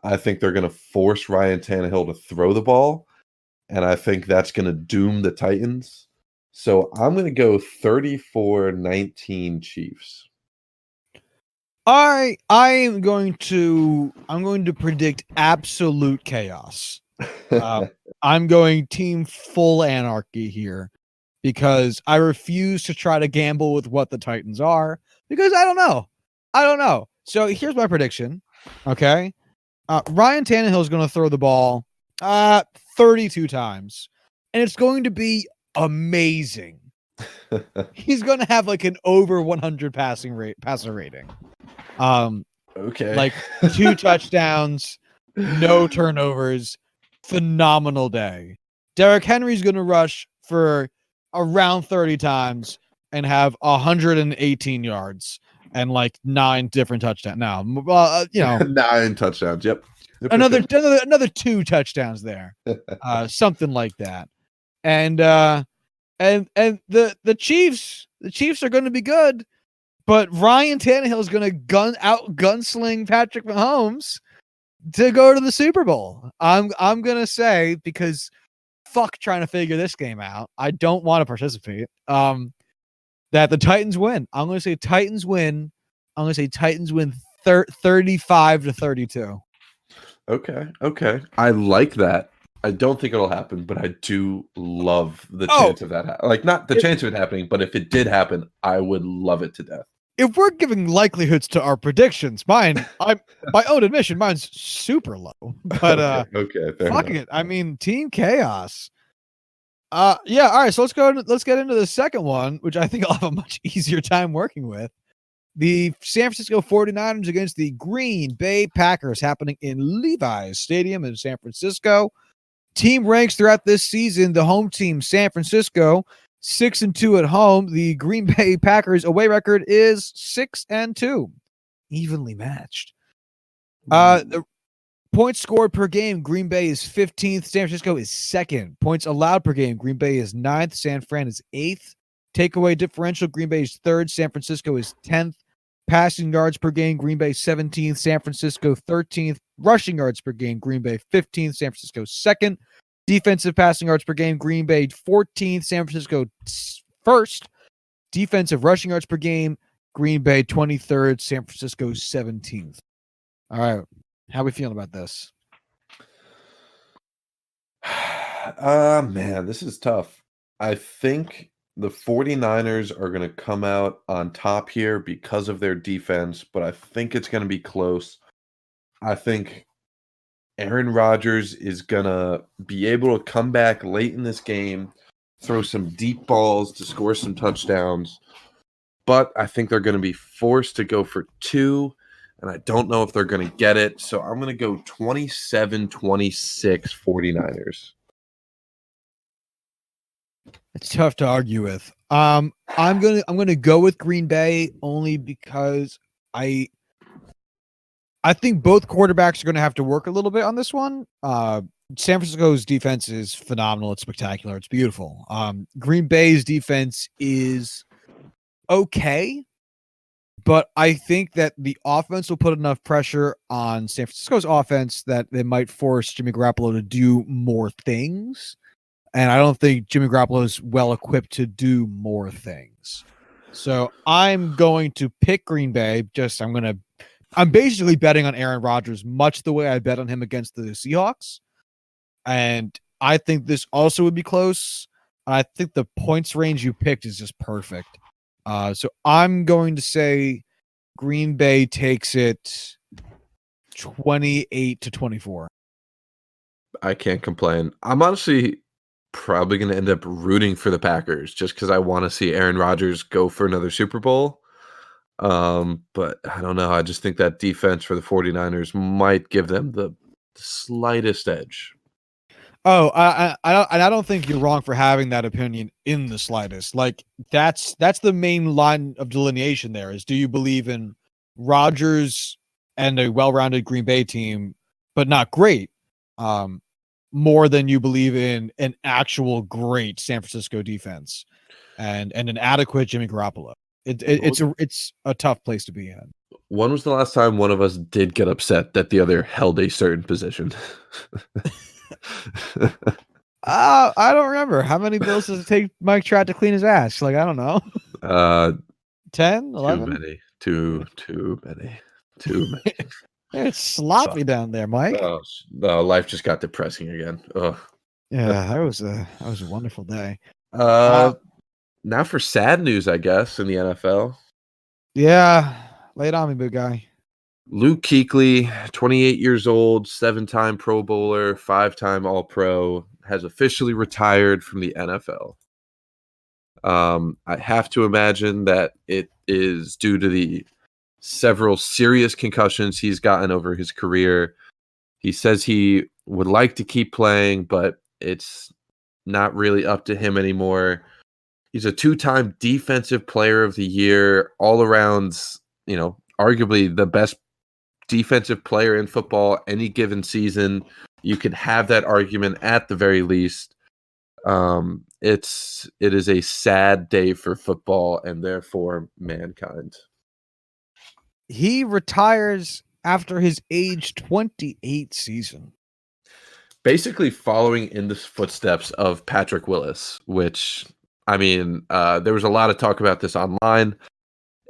I think they're gonna force Ryan Tannehill to throw the ball, and I think that's gonna doom the Titans. So I'm gonna go 34-19 Chiefs. I'm going to predict absolute chaos. I'm going team full anarchy here because I refuse to try to gamble with what the Titans are because I don't know. So here's my prediction. Okay. Ryan Tannehill is going to throw the ball 32 times and it's going to be amazing. He's going to have like an over 100 passer rating. Okay. Like 2 touchdowns, no turnovers, phenomenal day. Derrick Henry's going to rush for around 30 times and have 118 yards and like 9 different touchdowns. Now, 9 touchdowns. Yep. another 2 touchdowns there. Something like that. And the Chiefs are going to be good. But Ryan Tannehill is going to gunsling Patrick Mahomes to go to the Super Bowl. I'm going to say, because fuck trying to figure this game out. I don't want to participate. That the Titans win. I'm going to say Titans win. I'm going to say Titans win 35-32. Okay. I like that. I don't think it'll happen, but I do love the chance of that. Not the chance of it happening, but if it did happen, I would love it to death. If we're giving likelihoods to our predictions, I'm by own admission, mine's super low. But okay, fuck it. I mean, team chaos. Yeah, all right, so let's get into the second one, which I think I'll have a much easier time working with. The San Francisco 49ers against the Green Bay Packers, happening in Levi's Stadium in San Francisco. Team ranks throughout this season, the home team, San Francisco, 6-2 at home. The Green Bay Packers away record is 6-2, evenly matched. The points scored per game, Green Bay is 15th. San Francisco is 2nd. Points allowed per game, Green Bay is 9th. San Fran is 8th. Takeaway differential, Green Bay is 3rd. San Francisco is 10th. Passing yards per game, Green Bay 17th. San Francisco 13th. Rushing yards per game, Green Bay 15th. San Francisco 2nd. Defensive passing yards per game, Green Bay 14th, San Francisco 1st. Defensive rushing yards per game, Green Bay 23rd, San Francisco 17th. All right. How are we feeling about this? Man, this is tough. I think the 49ers are going to come out on top here because of their defense, but I think it's going to be close. I think Aaron Rodgers is going to be able to come back late in this game, throw some deep balls to score some touchdowns, but I think they're going to be forced to go for 2, and I don't know if they're going to get it, so I'm going to go 27-26 49ers. It's tough to argue with. I'm gonna go with Green Bay only because I think both quarterbacks are gonna have to work a little bit on this one. San Francisco's defense is phenomenal. It's spectacular. It's beautiful. Green Bay's defense is okay, but I think that the offense will put enough pressure on San Francisco's offense that they might force Jimmy Garoppolo to do more things. And I don't think Jimmy Garoppolo is well equipped to do more things. So I'm going to pick Green Bay. I'm basically betting on Aaron Rodgers much the way I bet on him against the Seahawks. And I think this also would be close. I think the points range you picked is just perfect. So I'm going to say Green Bay takes it 28-24. I can't complain. I'm honestly probably going to end up rooting for the Packers just because I want to see Aaron Rodgers go for another Super Bowl. But I don't know. I just think that defense for the 49ers might give them the slightest edge. Oh, I don't think you're wrong for having that opinion in the slightest. Like that's the main line of delineation there is, do you believe in Rodgers and a well-rounded Green Bay team, but not great? More than you believe in an actual great San Francisco defense and an adequate Jimmy Garoppolo. It's a tough place to be in. When was the last time one of us did get upset that the other held a certain position? I don't remember. How many bills does it take Mike Trout to clean his ass? Like, I don't know. 10, 11? Too many. It's sloppy down there, Mike. Life just got depressing again. Ugh. Yeah, that was a wonderful day. Now for sad news, I guess, in the NFL. Yeah, lay it on me, big guy. Luke Kuechly, 28 years old, 7-time Pro Bowler, 5-time All-Pro, has officially retired from the NFL. I have to imagine that it is due to the several serious concussions he's gotten over his career. He says he would like to keep playing, but it's not really up to him anymore. He's a 2-time Defensive Player of the Year, all around, arguably the best defensive player in football any given season. You could have that argument at the very least. It is a sad day for football and therefore mankind. He retires after his age 28 season. Basically following in the footsteps of Patrick Willis, which, there was a lot of talk about this online.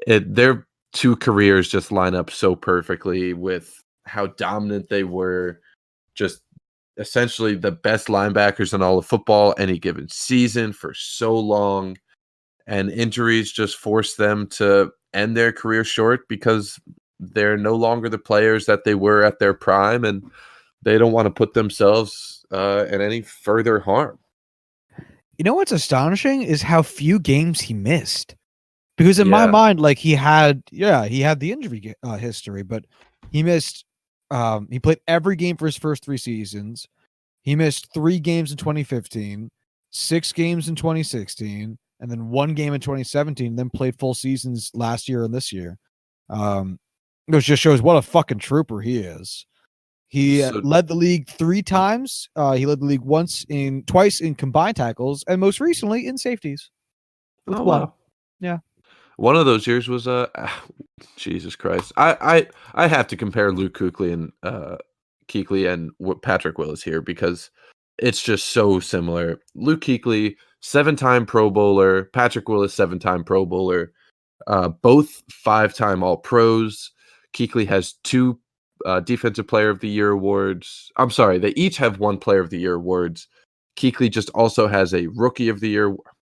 Their two careers just line up so perfectly with how dominant they were. Just essentially the best linebackers in all of football any given season for so long. And injuries just forced them to end their career short because they're no longer the players that they were at their prime, and they don't want to put themselves in any further harm. You know what's astonishing is how few games he missed. Because in my mind, like he had the injury history, but he missed. He played every game for his first 3 seasons. He missed 3 games in 2015, 6 games in 2016, and then 1 game in 2017. Then played full seasons last year and this year. Which just shows what a fucking trooper he is. He led the league 3 times. He led the league twice in combined tackles, and most recently in safeties. With one. Wow. Yeah. One of those years was Jesus Christ. I have to compare Luke Kuechly and Patrick Willis here because it's just so similar. Luke Kuechly, 7-time Pro Bowler. Patrick Willis, 7-time Pro Bowler. Both 5-time All-Pros. Kuechly has 2 Defensive Player of the Year awards. I'm sorry, they each have 1 Player of the Year awards. Kuechly just also has a Rookie of the Year.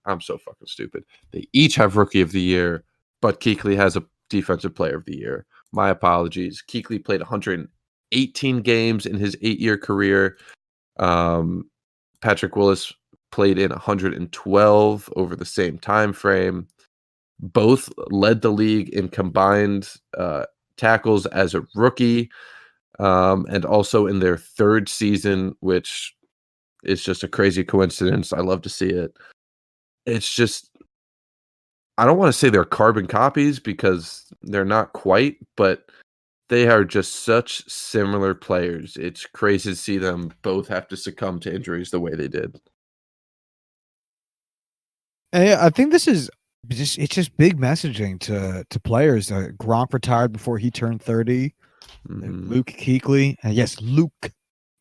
I'm so fucking stupid. They each have Rookie of the Year, but Kuechly has a Defensive Player of the Year. My apologies. Kuechly played 118 games in his 8-year career. Patrick Willis played in 112 over the same time frame. Both led the league in combined tackles as a rookie, and also in their third season, which is just a crazy coincidence. I love to see it. It's just, I don't want to say they're carbon copies because they're not quite, but they are just such similar players. It's crazy to see them both have to succumb to injuries the way they did. And yeah, I think this is it's just big messaging to players. Gronk retired before he turned 30. Luke Kuechly, and yes, Luke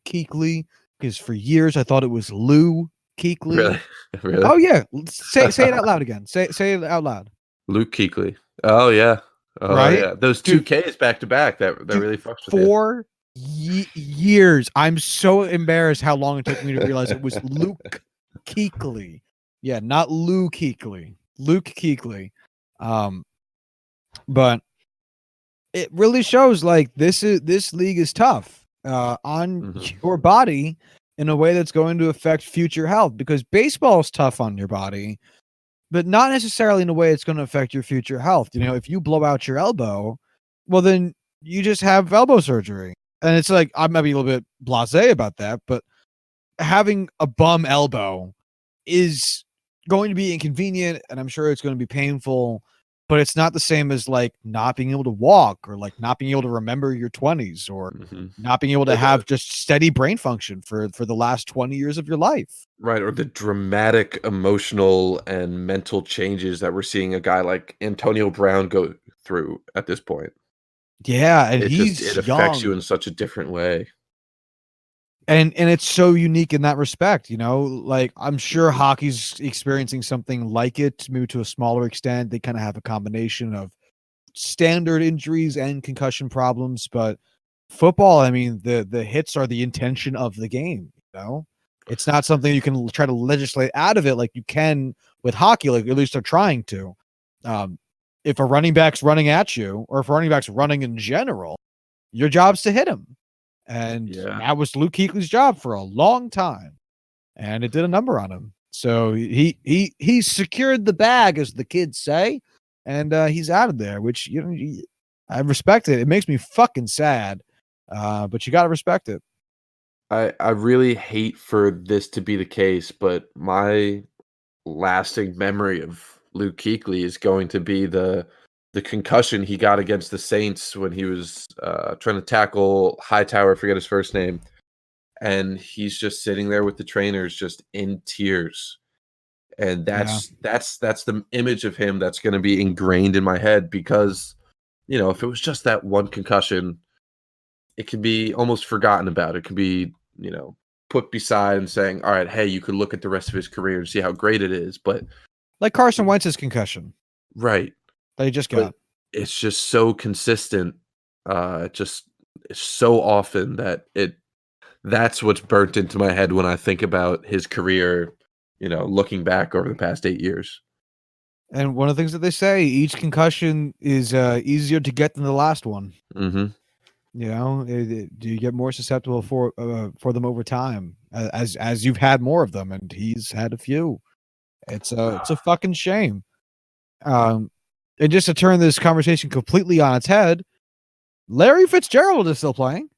Kuechly, because for years I thought it was Lou Kuechly. Really? Really? Oh yeah, say it out loud again. Say it out loud. Luke Kuechly. Oh yeah. Oh right? yeah. Those two Ks back to back. That really fucks with 4 years. I'm so embarrassed how long it took me to realize it was Luke Kuechly. Yeah, not Lou Kuechly. Luke Kuechly. But it really shows like this league is tough on your body in a way that's going to affect future health, because baseball is tough on your body, but not necessarily in a way it's going to affect your future health. You know, if you blow out your elbow, well, then you just have elbow surgery. And it's like, I might be a little bit blasé about that, but having a bum elbow is going to be inconvenient, and I'm sure it's going to be painful, but it's not the same as like not being able to walk, or like not being able to remember your 20s, or not being able to have just steady brain function for the last 20 years of your life. Right, or the dramatic emotional and mental changes that we're seeing a guy like Antonio Brown go through at this point. Yeah, and it affects you in such a different way. And it's so unique in that respect, you know, like I'm sure hockey's experiencing something like it, maybe to a smaller extent. They kind of have a combination of standard injuries and concussion problems, but football, I mean, the hits are the intention of the game, you know? It's not something you can try to legislate out of it like you can with hockey, like at least they're trying to. If a running back's running at you, or if a running back's running in general, your job's to hit him. And that was Luke Kuechly's job for a long time, and it did a number on him. So he secured the bag, as the kids say, and he's out of there. Which, you know, I respect it. It makes me fucking sad, but you got to respect it. I really hate for this to be the case, but my lasting memory of Luke Kuechly is going to be the concussion he got against the Saints when he was trying to tackle Hightower, I forget his first name, and he's just sitting there with the trainers just in tears. And that's the image of him that's going to be ingrained in my head, because, you know, if it was just that one concussion, it could be almost forgotten about. It could be, you know, put beside and saying, all right, hey, you could look at the rest of his career and see how great it is. But like Carson Wentz's concussion. Right. That he just got. But it's just so consistent. It's so often that that's what's burnt into my head when I think about his career, you know, looking back over the past 8 years. And one of the things that they say, each concussion is easier to get than the last one. Mm-hmm. You know, do you get more susceptible for them over time as you've had more of them, and he's had a few. It's a fucking shame. And just to turn this conversation completely on its head, Larry Fitzgerald is still playing.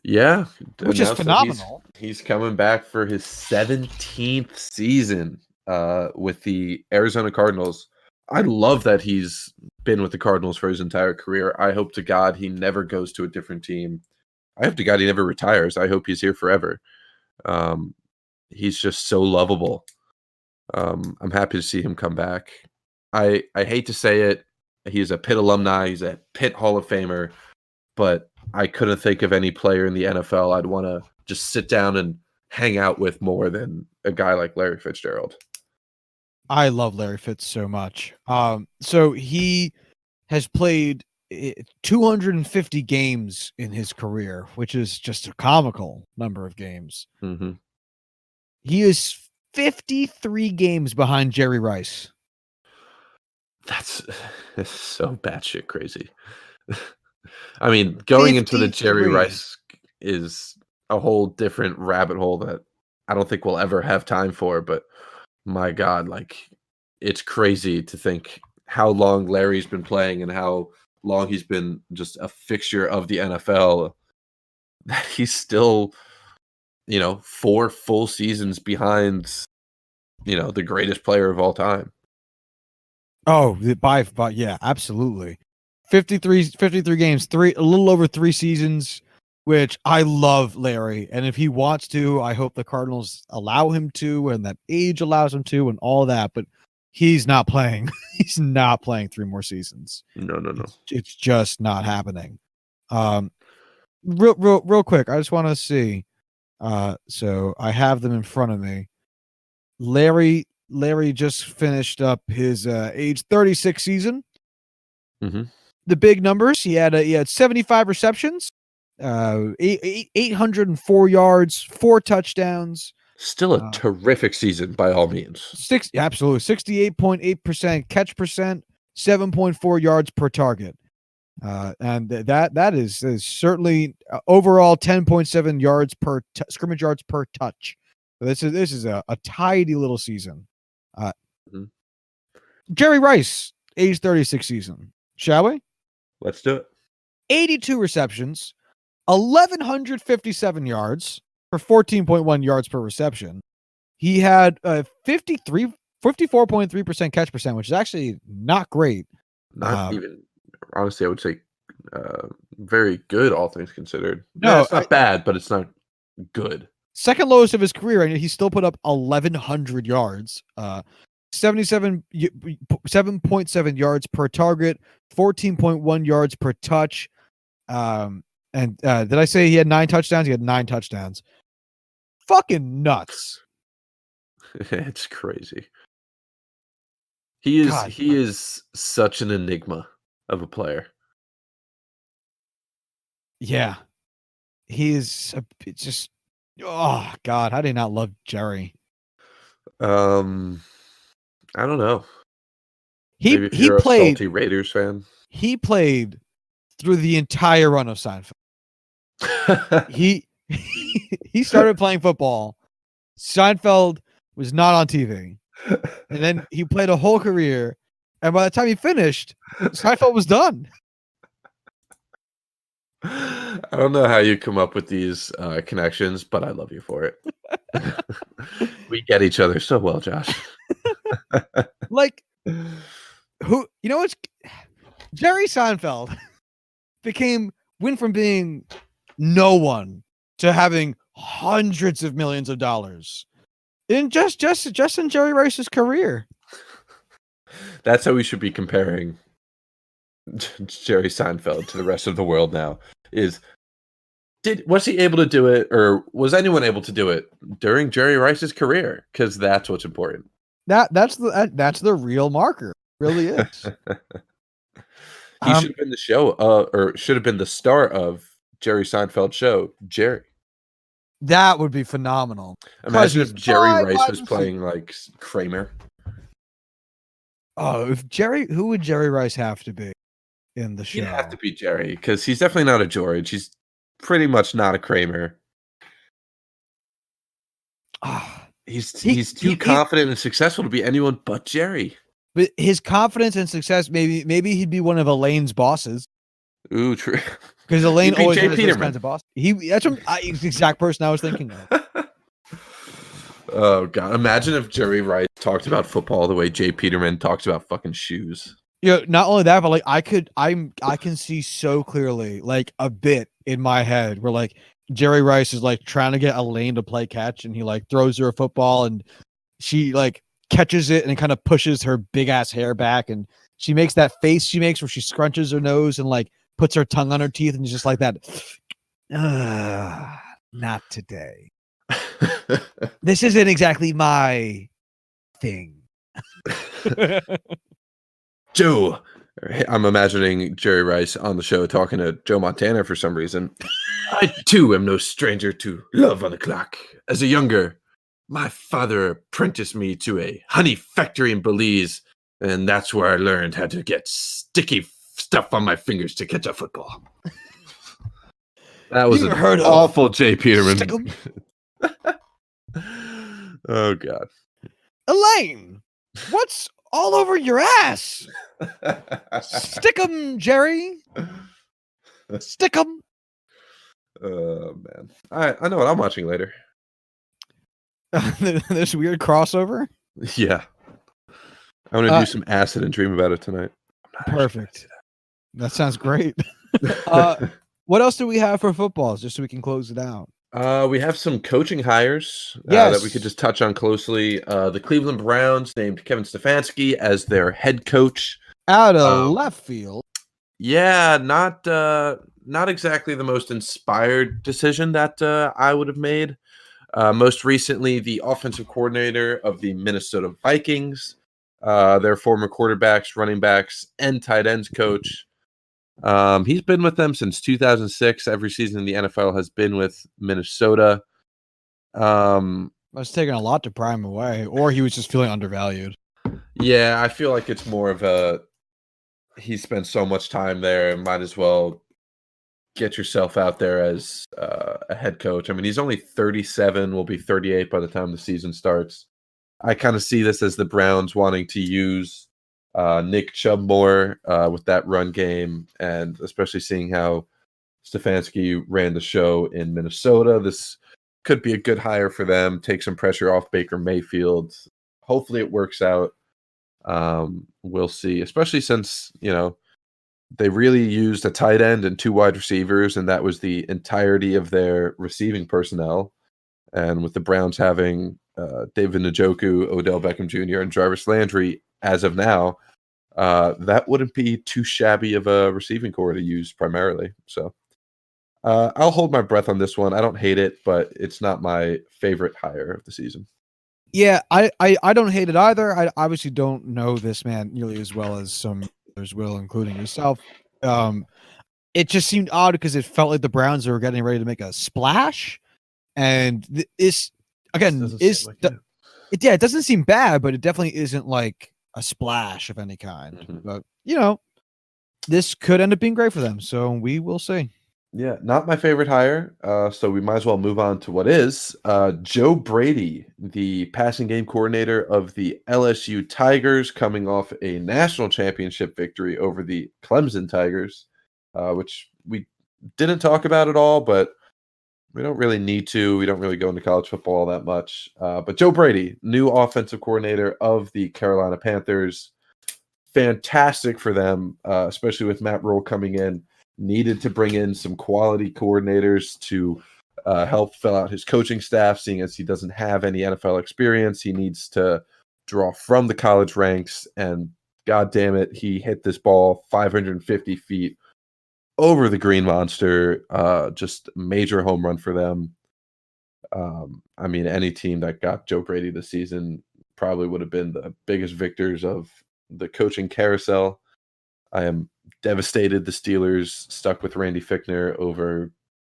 Yeah, which is phenomenal. He's coming back for his 17th season with the Arizona Cardinals. I love that he's been with the Cardinals for his entire career. I hope to God he never goes to a different team. I hope to God he never retires. I hope he's here forever. He's just so lovable. I'm happy to see him come back. I hate to say it. He's a Pitt alumni. He's a Pitt Hall of Famer. But I couldn't think of any player in the NFL I'd want to just sit down and hang out with more than a guy like Larry Fitzgerald. I love Larry Fitz so much. So he has played 250 games in his career, which is just a comical number of games. Mm-hmm. He is 53 games behind Jerry Rice. That's so batshit crazy. I mean, going into the Jerry 53. Rice is a whole different rabbit hole that I don't think we'll ever have time for, but my God, like it's crazy to think how long Larry's been playing and how long he's been just a fixture of the NFL. That he's still, 4 full seasons behind, the greatest player of all time. Oh, by yeah, absolutely. 53 games, a little over 3 seasons, which I love Larry. And if he wants to, I hope the Cardinals allow him to, and that age allows him to, and all that. But he's not playing. He's not playing 3 more seasons. No. It's just not happening. Real quick, I just want to see. So I have them in front of me. Larry just finished up his age 36 season. Mm-hmm. The big numbers: he had 75 receptions, 804 yards, 4 touchdowns. Still a terrific season by all means. Absolutely 68.8% catch percent, 7.4 yards per target. And that is certainly overall 10.7 yards per scrimmage yards per touch. So this is a tidy little season. Mm-hmm. Jerry Rice, age 36 season. Shall we? Let's do it. 82 receptions, 1,157 yards for 14.1 yards per reception. He had 54.3% catch percent, which is actually not great. Not even, honestly, I would say very good, all things considered. No, it's not bad, but it's not good. Second lowest of his career, and he still put up 1,100 yards. 7.7 yards per target, 14.1 yards per touch. And did I say he had 9 touchdowns? He had 9 touchdowns. Fucking nuts. It's crazy. He is such an enigma of a player. Yeah. He is just, oh God, how do you not love Jerry? I don't know. Maybe if you're a salty Raiders fan. He played through the entire run of Seinfeld. he started playing football. Seinfeld was not on TV. And then he played a whole career. And by the time he finished, Seinfeld was done. I don't know how you come up with these connections, but I love you for it. We get each other so well, Josh. Like, what's Jerry Seinfeld went from being no one to having hundreds of millions of dollars in just in Jerry Rice's career. That's how we should be comparing Jerry Seinfeld to the rest of the world now. Was he able to do it, or was anyone able to do it during Jerry Rice's career? Because that's what's important. That's the real marker. It really is. He should have been the show, or should have been the star of Jerry Seinfeld's show, Jerry. That would be phenomenal. Imagine if Jerry Rice was playing like Kramer. Oh, who would Jerry Rice have to be in the show? He'd have to be Jerry, because he's definitely not a George. He's pretty much not a Kramer. He's too confident and successful to be anyone but Jerry. But his confidence and success, maybe he'd be one of Elaine's bosses. Ooh, true. Because Elaine always has those kinds of bosses. That's the exact person I was thinking of. Oh God! Imagine if Jerry Rice talked about football the way Jay Peterman talks about fucking shoes. Not only that, but like I can see so clearly like a bit in my head where like Jerry Rice is like trying to get Elaine to play catch, and he like throws her a football, and she like catches it and kind of pushes her big ass hair back, and she makes that face she makes where she scrunches her nose and like puts her tongue on her teeth, and just like that. Not today. This isn't exactly my thing. Joe. I'm imagining Jerry Rice on the show talking to Joe Montana for some reason. I too am no stranger to love on the clock. As a younger My father apprenticed me to a honey factory in Belize, and that's where I learned how to get sticky stuff on my fingers to catch a football. That was an awful Jay Peterman. Oh, God. Elaine, what's all over your ass? Stick 'em, Jerry. Stick 'em. Oh, man. I know what I'm watching later. This weird crossover? Yeah. I'm going to do some acid and dream about it tonight. Perfect. That sounds great. What else do we have for footballs, just so we can close it out? We have some coaching hires that we could just touch on closely. The Cleveland Browns named Kevin Stefanski as their head coach. Out of left field. Yeah, not exactly the most inspired decision that I would have made. Most recently, the offensive coordinator of the Minnesota Vikings, their former quarterbacks, running backs, and tight ends coach. He's been with them since 2006. Every season in the NFL has been with Minnesota. It's taking a lot to pry him away, or he was just feeling undervalued. Yeah, I feel like it's more of he spent so much time there and might as well get yourself out there as a head coach. I mean, he's only 37, will be 38 by the time the season starts. I kind of see this as the Browns wanting to use Nick Chubb more with that run game, and especially seeing how Stefanski ran the show in Minnesota. This could be a good hire for them, take some pressure off Baker Mayfield. Hopefully it works out. We'll see, especially since, they really used a tight end and 2 wide receivers, and that was the entirety of their receiving personnel. And with the Browns having David Njoku, Odell Beckham Jr., and Jarvis Landry as of now, that wouldn't be too shabby of a receiving core to use primarily. So I'll hold my breath on this one. I don't hate it, but it's not my favorite hire of the season. Yeah, I don't hate it either. I obviously don't know this man nearly as well as some others will, including yourself. It just seemed odd because it felt like the Browns were getting ready to make a splash, and it doesn't seem bad, but it definitely isn't like a splash of any kind. Mm-hmm. But this could end up being great for them, so we will see. Yeah, not my favorite hire, so we might as well move on to what is. Joe Brady, the passing game coordinator of the LSU Tigers, coming off a national championship victory over the Clemson Tigers, which we didn't talk about at all, but we don't really need to. We don't really go into college football all that much. But Joe Brady, new offensive coordinator of the Carolina Panthers, fantastic for them, especially with Matt Rule coming in. Needed to bring in some quality coordinators to help fill out his coaching staff, seeing as he doesn't have any NFL experience. He needs to draw from the college ranks, and God damn it, he hit this ball 550 feet over the Green Monster. Just major home run for them. I mean, any team that got Joe Brady this season probably would have been the biggest victors of the coaching carousel. I am devastated the Steelers stuck with Randy Fichtner over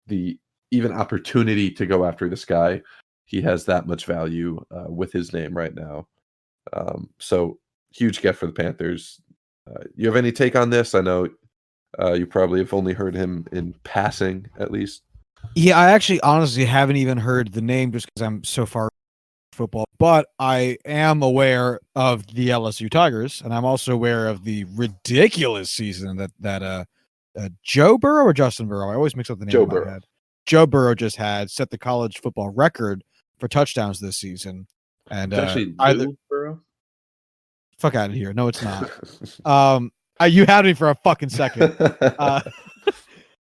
the even opportunity to go after this guy. He has that much value with his name right now. So huge get for the Panthers. You have any take on this? I know you probably have only heard him in passing, at least. Yeah, I actually honestly haven't even heard the name just because I'm so far football, but I am aware of the LSU Tigers, and I'm also aware of the ridiculous season that Joe Burrow or Justin Burrow. I always mix up the name. Joe Burrow. Joe Burrow just had set the college football record for touchdowns this season, and it's actually Lou Burrow. Fuck out of here! No, it's not. You had me for a fucking second.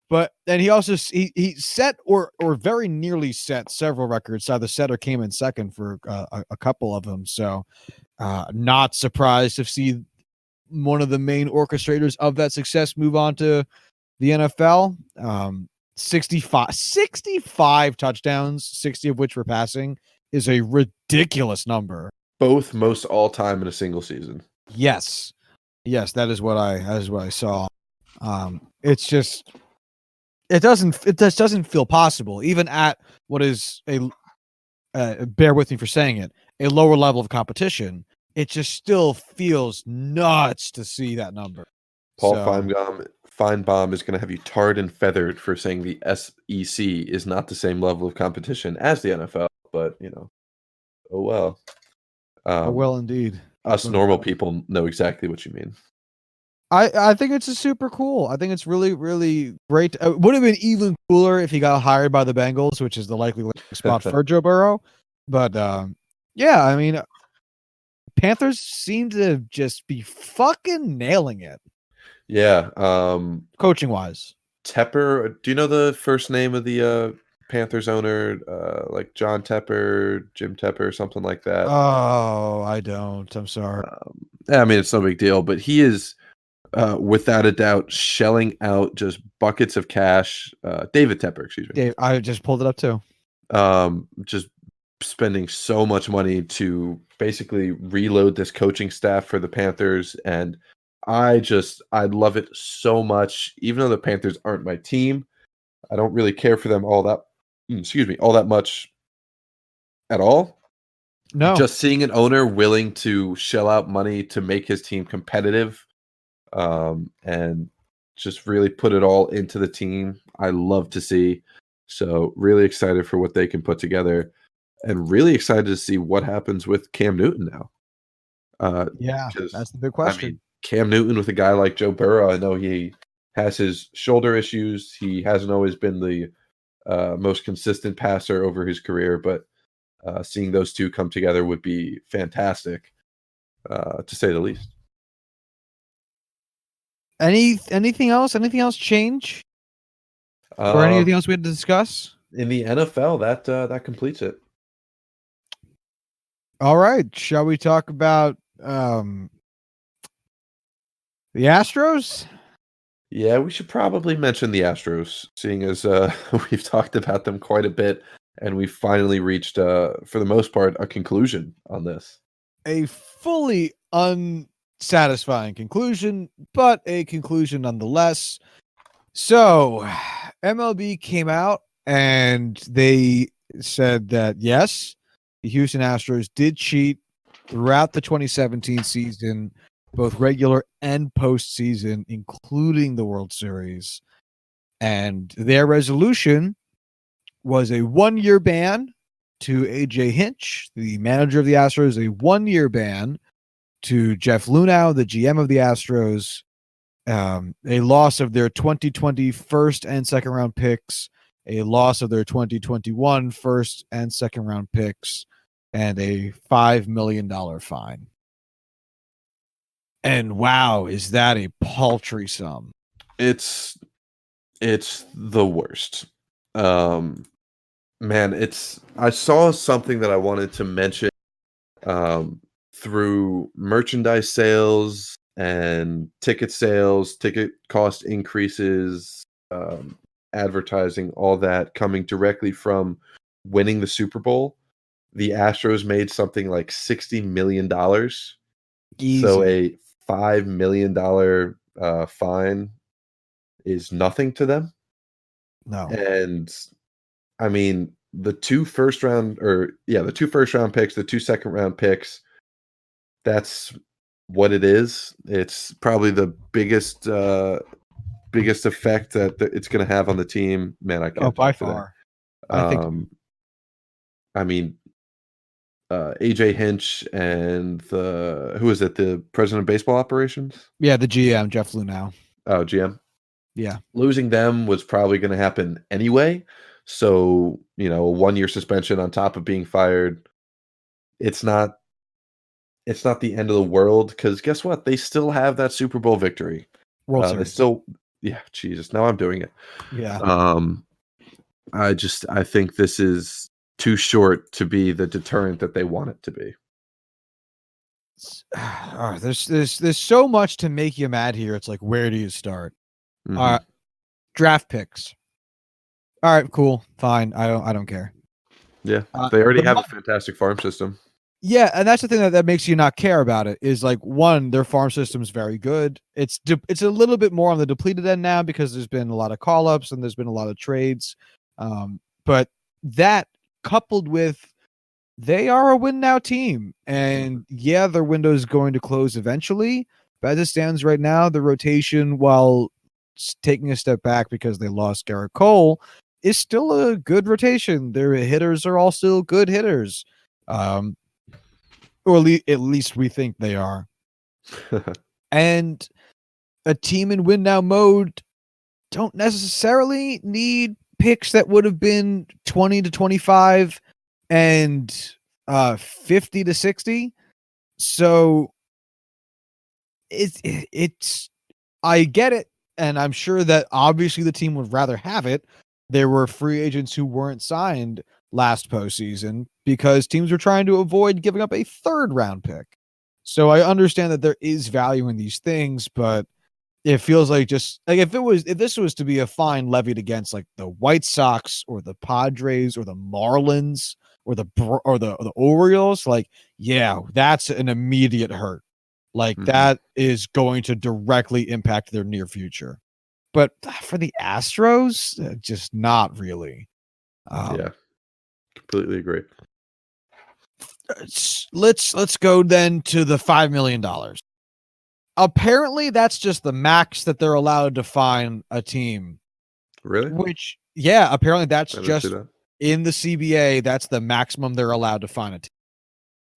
But then he also he set or very nearly set several records. Either set or came in second for a couple of them. So not surprised to see one of the main orchestrators of that success move on to the NFL. 65 touchdowns, 60 of which were passing, is a ridiculous number. Both most all time in a single season. Yes, that is what I saw. It's just. It just doesn't feel possible, even at what is a bear with me for saying it, a lower level of competition, it just still feels nuts to see that number. Paul So, Feinbaum is going to have you tarred and feathered for saying the SEC is not the same level of competition as the NFL, but oh well. oh well, indeed. Us But, normal people know exactly what you mean. I think it's a super cool. I think it's really, really great. It would have been even cooler if he got hired by the Bengals, which is the likely spot for Joe Burrow. But yeah, I mean, Panthers seem to just be fucking nailing it, Yeah. coaching wise. Tepper, do you know the first name of the Panthers owner? Like John Tepper, Jim Tepper, something like that. Oh, I don't. I'm sorry. Yeah, I mean, it's no big deal, but he is without a doubt shelling out just buckets of cash. David Tepper, excuse me. Dave, I just pulled it up too. Just spending so much money to basically reload this coaching staff for the Panthers, and I love it so much. Even though the Panthers aren't my team, I don't really care for them all that much at all. No, Just seeing an owner willing to shell out money to make his team competitive, and just really put it all into the team, I love to see. So really excited for what they can put together, and really excited to see what happens with Cam Newton now. yeah, Because that's the big I question. mean, Cam Newton with a guy like Joe Burrow, I know he has his shoulder issues. He hasn't always been the most consistent passer over his career, but seeing those two come together would be fantastic, to say the least. Anything else? Anything else change? Or Um, anything else we had to discuss? in the NFL, that completes it. All right. Shall we talk about the Astros? Yeah, we should probably mention the Astros, seeing as we've talked about them quite a bit, and we finally reached, for the most part, a conclusion on this. A fully unsatisfying conclusion, but a conclusion nonetheless. So, MLB came out and they said that yes, the Houston Astros did cheat throughout the 2017 season, both regular and postseason, including the World Series. And their resolution was a 1-year ban to AJ Hinch, the manager of the Astros, a 1-year ban to Jeff Lunau, the GM of the Astros, a loss of their 2020 first and second round picks, a loss of their 2021 first and second round picks, and a $5 million fine. And wow, is that a paltry sum? It's the worst. Man, I saw something that I wanted to mention, through merchandise sales and ticket sales, ticket cost increases, advertising, all that coming directly from winning the Super Bowl. The Astros made something like $60 million. So Easy. a $5 million fine is nothing to them. No. And I mean, the two first round picks, the 2 second round picks, that's what it is. It's probably the biggest effect that it's going to have on the team. Man, I can't By talk today. far. I think I mean, AJ Hinch and who is it? The president of baseball operations? yeah, the GM, Jeff Lunau. Oh, GM. Yeah. Losing them was probably going to happen anyway. So, a 1-year suspension on top of being fired. It's not the end of the world, because guess what? They still have that Super Bowl victory. World They Series. yeah, Jesus. Now I'm doing it. Yeah. I think this is too short to be the deterrent that they want it to be. There's so much to make you mad here. It's like, where do you start? Mhm. Draft picks. All right, cool, fine. I don't care. Yeah, they already the have mo- a fantastic farm system. Yeah, and that's the thing that makes you not care about it is like, one, their farm system is very good. It's a little bit more on the depleted end now because there's been a lot of call ups and there's been a lot of trades. But that coupled with they are a win now team. And yeah, their window is going to close eventually. But as it stands right now, the rotation, while taking a step back because they lost Garrett Cole, is still a good rotation. Their hitters are all still good hitters. Or at least we think they are. And a team in win now mode don't necessarily need picks that would have been 20 to 25 and 50 to 60. So it's I get it, and I'm sure that obviously the team would rather have it. There were free agents who weren't signed last postseason because teams were trying to avoid giving up a third round pick. So I understand that there is value in these things, but it feels like just like if this was to be a fine levied against like the White Sox or the Padres or the Marlins or the Orioles, like yeah, that's an immediate hurt. Like that is going to directly impact their near future. But for the Astros, just not really. Yeah, completely agree. Let's go then to the $5 million. Apparently, that's just the max that they're allowed to fine a team. Really? Which, yeah, apparently that's just that. in the CBA. That's the maximum they're allowed to fine a team,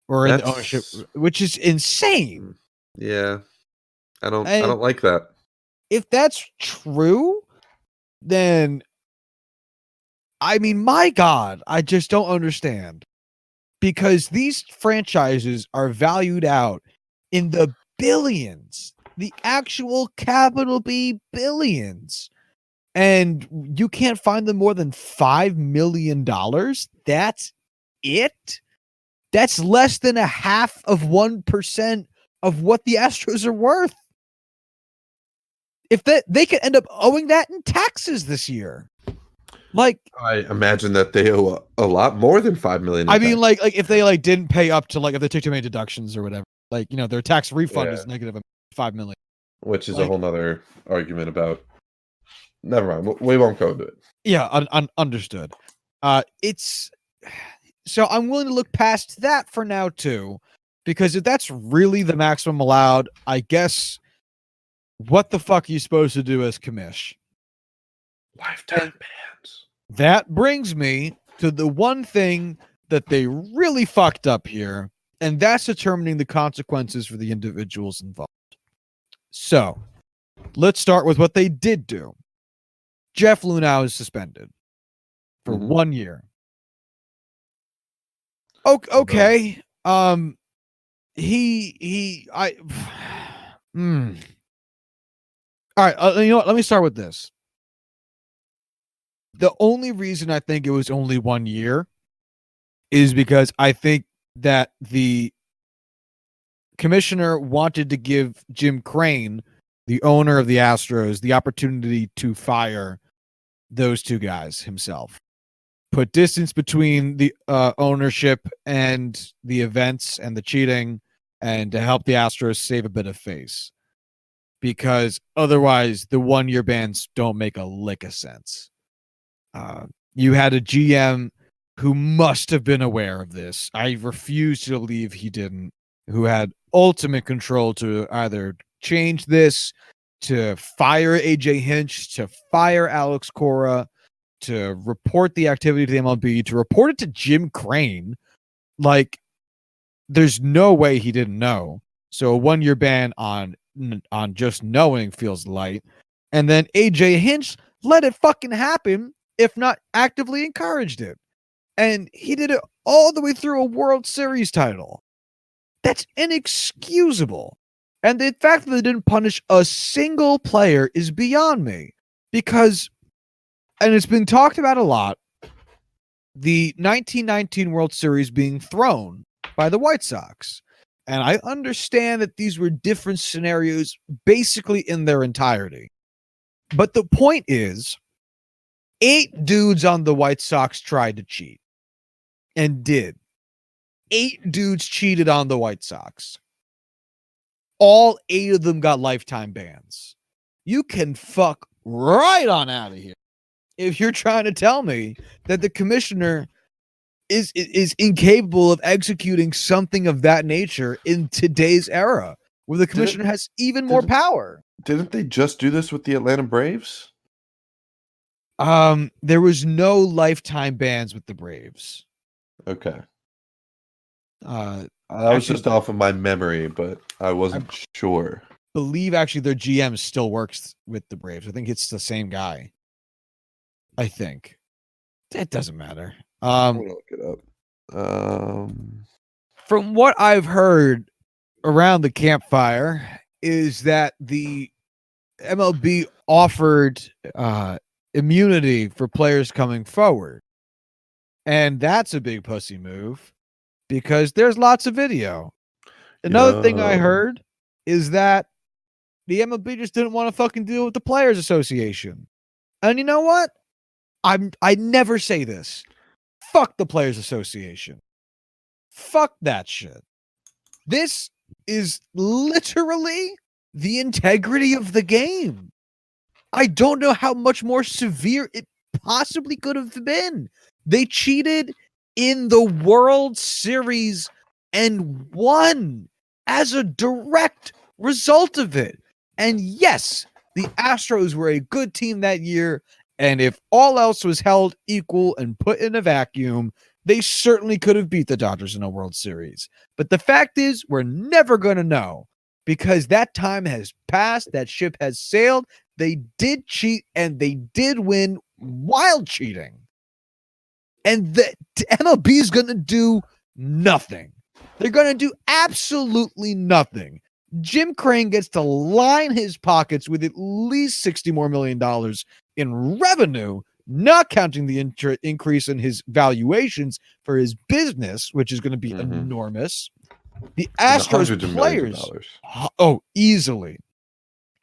or in the ownership, which is insane. Yeah, I don't like that. If that's true, then I mean, my God, I just don't understand, because these franchises are valued out in the billions, the actual capital B billions, and you can't find them more than $5 million. That's it. That's less than 0.5% of what the Astros are worth. If they could end up owing that in taxes this year. Like, I imagine that they owe a lot more than $5 million. I mean, like if they like didn't pay up to like if they took too many deductions or whatever, like their tax refund is negative $5 million, which is a whole nother argument about. Never mind, we won't go into it. Yeah, understood. It's so I'm willing to look past that for now too, because if that's really the maximum allowed, I guess what the fuck are you supposed to do as commish? Lifetime bans. That brings me to the one thing that they really fucked up here, and that's determining the consequences for the individuals involved. So, let's start with what they did do. Jeff Lunau is suspended for 1 year. Okay. All right. You know what? Let me start with this. The only reason I think it was only 1 year is because I think that the commissioner wanted to give Jim Crane, the owner of the Astros, the opportunity to fire those two guys himself. Put distance between the ownership and the events and the cheating, and to help the Astros save a bit of face. Because otherwise, the 1 year bans don't make a lick of sense. You had a GM who must have been aware of this. I refuse to believe he didn't. Who had ultimate control to either change this, to fire AJ Hinch, to fire Alex Cora, to report the activity to the MLB, to report it to Jim Crane. Like, there's no way he didn't know. So a 1 year ban on just knowing feels light. And then AJ Hinch let it fucking happen, if not actively encouraged it. And he did it all the way through a World Series title. That's inexcusable. And the fact that they didn't punish a single player is beyond me. Because, and it's been talked about a lot, the 1919 World Series being thrown by the White Sox. And I understand that these were different scenarios basically in their entirety. But the point is, 8 dudes on the White Sox tried to cheat. And did. 8 dudes cheated on the White Sox. All 8 of them got lifetime bans. You can fuck right on out of here if you're trying to tell me that the commissioner is incapable of executing something of that nature in today's era, where the commissioner has even more power. Didn't they just do this with the Atlanta Braves? There was no lifetime bans with the Braves. Okay. That was just off of my memory, but I wasn't sure. Believe actually their GM still works with the Braves. I think it's the same guy. I think. It doesn't matter. I'm gonna look it up. From what I've heard around the campfire is that the MLB offered immunity for players coming forward. And that's a big pussy move because there's lots of video. Another thing I heard is that the MLB just didn't want to fucking deal with the Players Association. And you know what? I never say this. Fuck the Players Association. Fuck that shit. This is literally the integrity of the game. I don't know how much more severe it possibly could have been. They cheated in the World Series and won as a direct result of it. And yes, the Astros were a good team that year. And if all else was held equal and put in a vacuum, they certainly could have beat the Dodgers in a World Series. But the fact is, we're never going to know because that time has passed. That ship has sailed. They did cheat and they did win while cheating. And the MLB is going to do nothing. They're going to do absolutely nothing. Jim Crane gets to line his pockets with at least $60 more million in revenue, not counting the increase in his valuations for his business, which is going to be enormous. The Astros players, easily.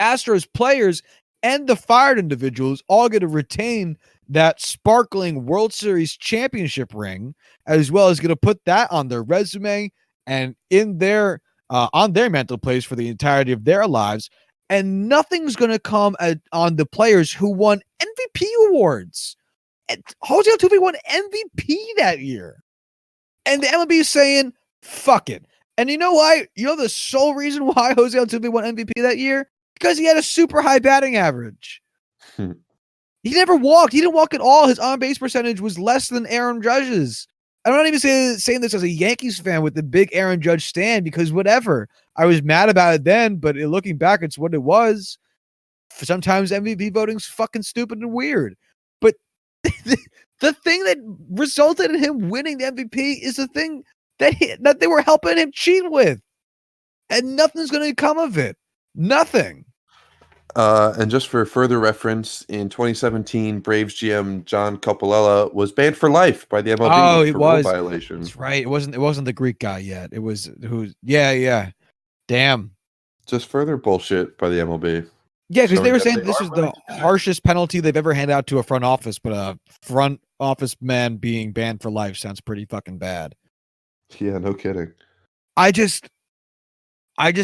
Astros players and the fired individuals all get to retain that sparkling World Series championship ring, as well as going to put that on their resume and in their on their mental place for the entirety of their lives. And nothing's going to come on the players who won MVP awards. And Jose Altuve won MVP that year. And the MLB is saying, fuck it. And you know why? You know the sole reason why Jose Altuve won MVP that year? Because he had a super high batting average. He never walked. He didn't walk at all. His on-base percentage was less than Aaron Judge's. I'm not even saying this as a Yankees fan with the big Aaron Judge stand because whatever. I was mad about it then, but looking back, it's what it was. Sometimes MVP voting's fucking stupid and weird. But the thing that resulted in him winning the MVP is the thing that they were helping him cheat with. And nothing's going to come of it. Nothing. And just for further reference, in 2017, Braves GM John Coppolella was banned for life by the MLB for rule violations. That's right. It wasn't the Greek guy yet. It was yeah. Damn. Just further bullshit by the MLB. Yeah, because they were saying this is the harshest penalty they've ever handed out to a front office, but a front office man being banned for life sounds pretty fucking bad. Yeah, no kidding. I just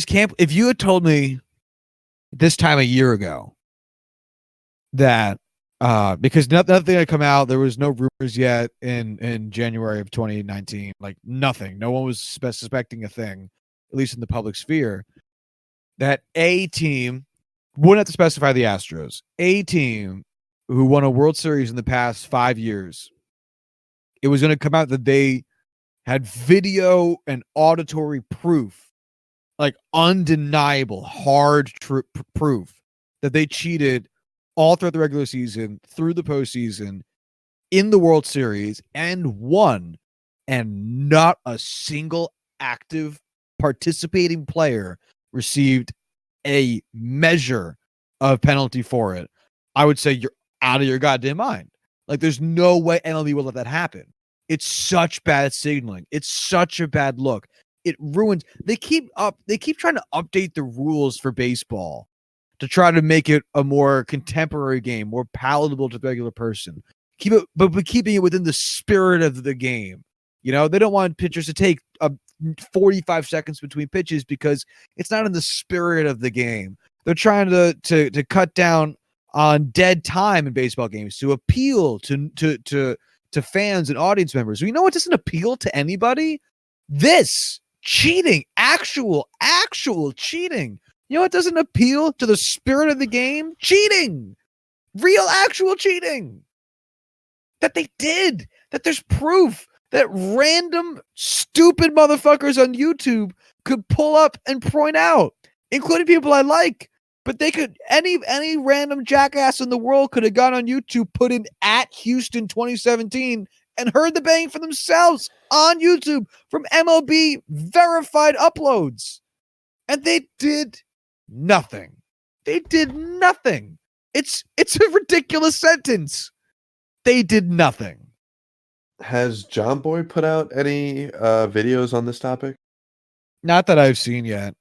can't. If you had told me this time a year ago that because nothing had come out, there was no rumors yet in January of 2019, like nothing. No one was suspecting a thing, at least in the public sphere, that a team wouldn't have to specify the Astros, a team who won a World Series in the past 5 years, it was going to come out that they had video and auditory proof, like undeniable, hard proof that they cheated all throughout the regular season, through the postseason, in the World Series, and won. And not a single active participating player received a measure of penalty for it. I would say you're out of your goddamn mind. Like, there's no way MLB will let that happen. It's such bad signaling. It's such a bad look. It ruins. They keep trying to update the rules for baseball to try to make it a more contemporary game, more palatable to the regular person. But keeping it within the spirit of the game. You know, they don't want pitchers to take 45 seconds between pitches because it's not in the spirit of the game. They're trying to cut down on dead time in baseball games to appeal to to fans and audience members. You know what doesn't appeal to anybody? This cheating, actual cheating. You know what doesn't appeal to the spirit of the game? Cheating. Real actual cheating. That they did. That there's proof that random stupid motherfuckers on YouTube could pull up and point out, including people I like. But they could, any random jackass in the world could have gone on YouTube, put in at Houston 2017, and heard the bang for themselves on YouTube from MLB verified uploads. And they did nothing. They did nothing. It's a ridiculous sentence. They did nothing. Has John Boy put out any videos on this topic? Not that I've seen yet.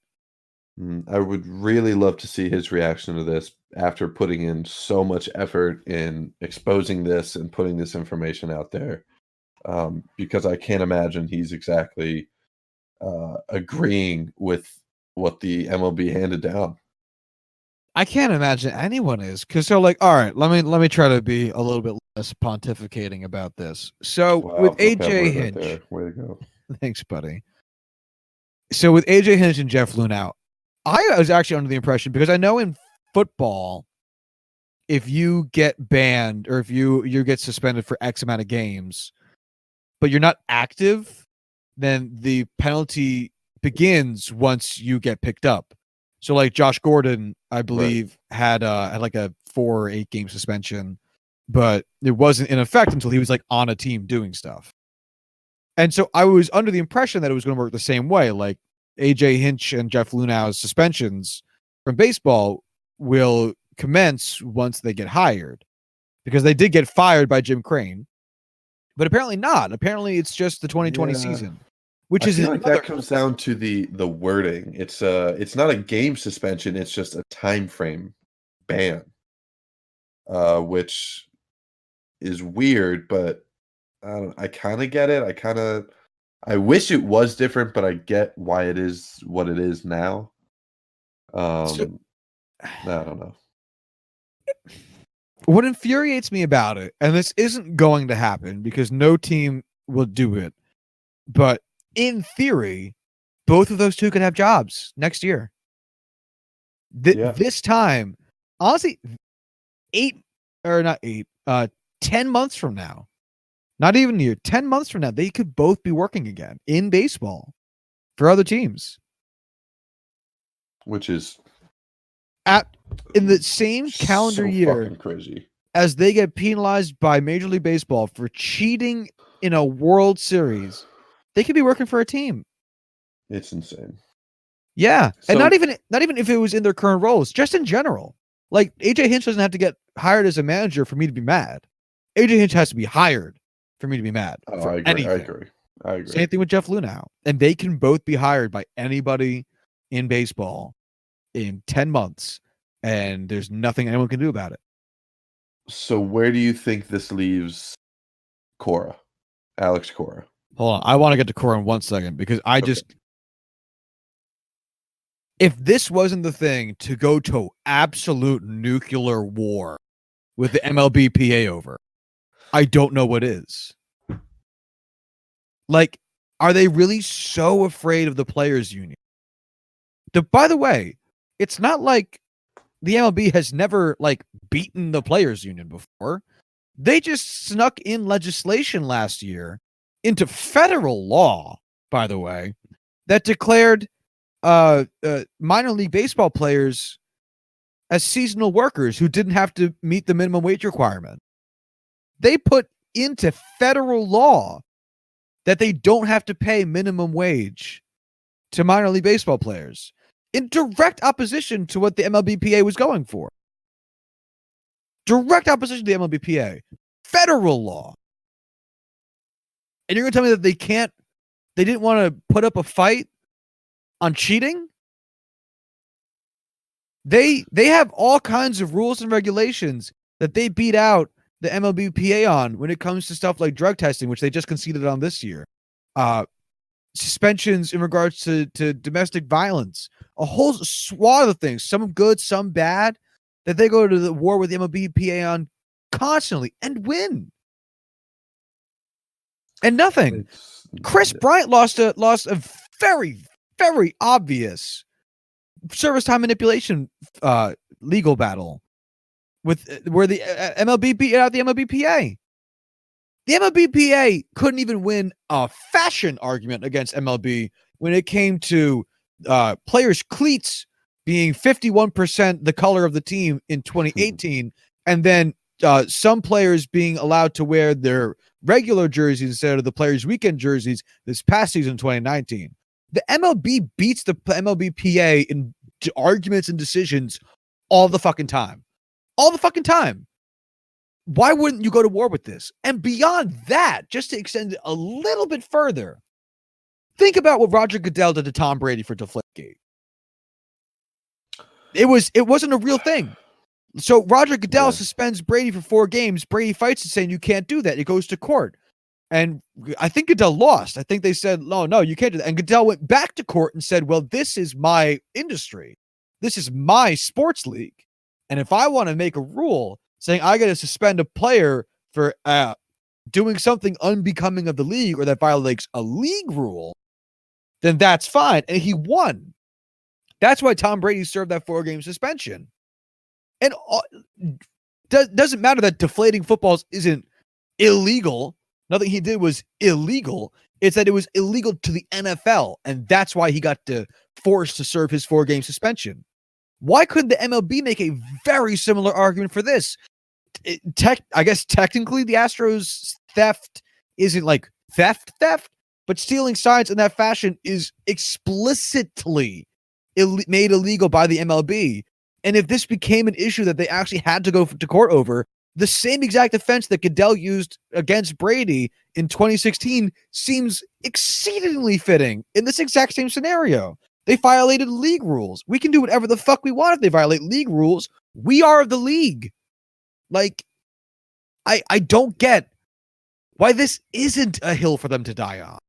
I would really love to see his reaction to this after putting in so much effort in exposing this and putting this information out there. Because I can't imagine he's exactly agreeing with what the MLB handed down. I can't imagine anyone is, because they're like, all right, let me try to be a little bit less pontificating about this. So with AJ Hinch, way to go. Thanks, buddy. So with AJ Hinch and Jeff Loon out, I was actually under the impression, because I know in football, if you get banned or if you get suspended for X amount of games, but you're not active, then the penalty begins once you get picked up. So like Josh Gordon, I believe, had like a 4 or 8 game suspension, but it wasn't in effect until he was like on a team doing stuff. And so I was under the impression that it was going to work the same way. Like AJ Hinch and Jeff Lunau's suspensions from baseball will commence once they get hired, because they did get fired by Jim Crane, but apparently not. Apparently it's just the 2020 season. Which is like that comes down to the wording. It's not a game suspension. It's just a time frame ban, which is weird. But I kind of get it. I wish it was different, but I get why it is what it is now. I don't know. What infuriates me about it, and this isn't going to happen because no team will do it, but in theory, both of those two could have jobs next year. This time, honestly, 10 months from now, not even a year, 10 months from now, they could both be working again in baseball for other teams. Which is in the same calendar year crazy as they get penalized by Major League Baseball for cheating in a World Series. They could be working for a team. It's insane. Yeah. So, and not even if it was in their current roles, just in general. Like AJ Hinch doesn't have to get hired as a manager for me to be mad. AJ Hinch has to be hired for me to be mad. I agree. Same thing with Jeff Lunau. And they can both be hired by anybody in baseball in 10 months. And there's nothing anyone can do about it. So where do you think this leaves Alex Cora? Hold on. I want to get to Corwin in 1 second, because if this wasn't the thing to go to absolute nuclear war with the MLBPA over, I don't know what is. Like, are they really so afraid of the players' union? By the way, it's not like the MLB has never beaten the players' union before. They just snuck in legislation last year into federal law, by the way, that declared minor league baseball players as seasonal workers who didn't have to meet the minimum wage requirement. They put into federal law that they don't have to pay minimum wage to minor league baseball players, in direct opposition to what the MLBPA was going for. Direct opposition to the MLBPA. Federal law. And you're going to tell me that they didn't want to put up a fight on cheating? They have all kinds of rules and regulations that they beat out the MLBPA on when it comes to stuff like drug testing, which they just conceded on this year. Suspensions in regards to domestic violence. A whole swath of things, some good, some bad, that they go to the war with the MLBPA on constantly and win. And nothing. Chris Bryant lost a very, very obvious service time manipulation legal battle with where the MLB beat out the MLBPA. The MLBPA couldn't even win a fashion argument against MLB when it came to players' cleats being 51% the color of the team in 2018, and then some players being allowed to wear their regular jerseys instead of the players' weekend jerseys this past season, 2019. The MLB beats the MLBPA in arguments and decisions all the fucking time. All the fucking time. Why wouldn't you go to war with this? And beyond that, just to extend it a little bit further, think about what Roger Goodell did to Tom Brady for Deflategate. It wasn't a real thing. So Roger Goodell suspends Brady for 4 games. Brady fights it, saying you can't do that. It goes to court. And I think Goodell lost. I think they said, no, you can't do that. And Goodell went back to court and said, well, this is my industry. This is my sports league. And if I want to make a rule saying I got to suspend a player for doing something unbecoming of the league or that violates a league rule, then that's fine. And he won. That's why Tom Brady served that 4-game suspension. And doesn't matter that deflating footballs isn't illegal. Nothing he did was illegal. It's that it was illegal to the NFL, and that's why he got forced to serve his 4-game suspension. Why couldn't the MLB make a very similar argument for this? I guess technically the Astros theft isn't like theft, but stealing signs in that fashion is explicitly made illegal by the MLB. And if this became an issue that they actually had to go to court over, the same exact offense that Goodell used against Brady in 2016 seems exceedingly fitting in this exact same scenario. They violated league rules. We can do whatever the fuck we want if they violate league rules. We are the league. Like, I don't get why this isn't a hill for them to die on.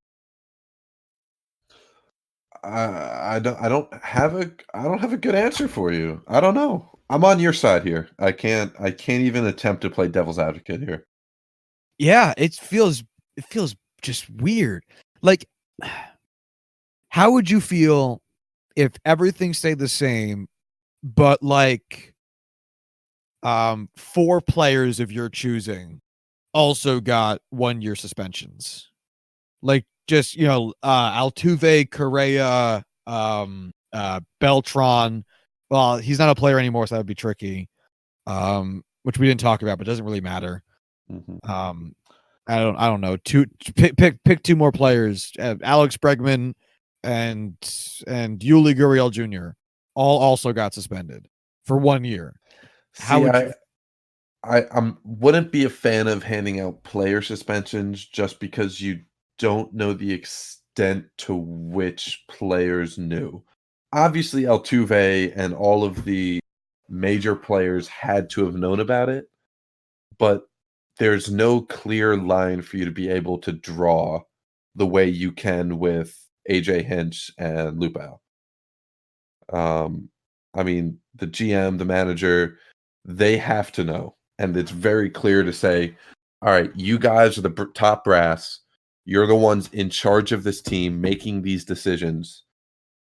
I don't have a good answer for you. I don't know. I'm on your side here. I can't even attempt to play devil's advocate here. Yeah, it feels just weird. Like, how would you feel if everything stayed the same, but like 4 players of your choosing also got 1-year suspensions? Like, just, Altuve, Correa, Beltran. Well, he's not a player anymore, so that would be tricky. Which we didn't talk about, but doesn't really matter. Mm-hmm. I don't know. Pick 2 more players. Alex Bregman and Yuli Gurriel Jr. all also got suspended for 1 year. How would you? I wouldn't be a fan of handing out player suspensions just because you don't know the extent to which players knew. Obviously, Altuve and all of the major players had to have known about it, but there's no clear line for you to be able to draw the way you can with AJ Hinch and Lupao. I mean, the GM, the manager, they have to know. And it's very clear to say, all right, you guys are the top brass. You're the ones in charge of this team making these decisions.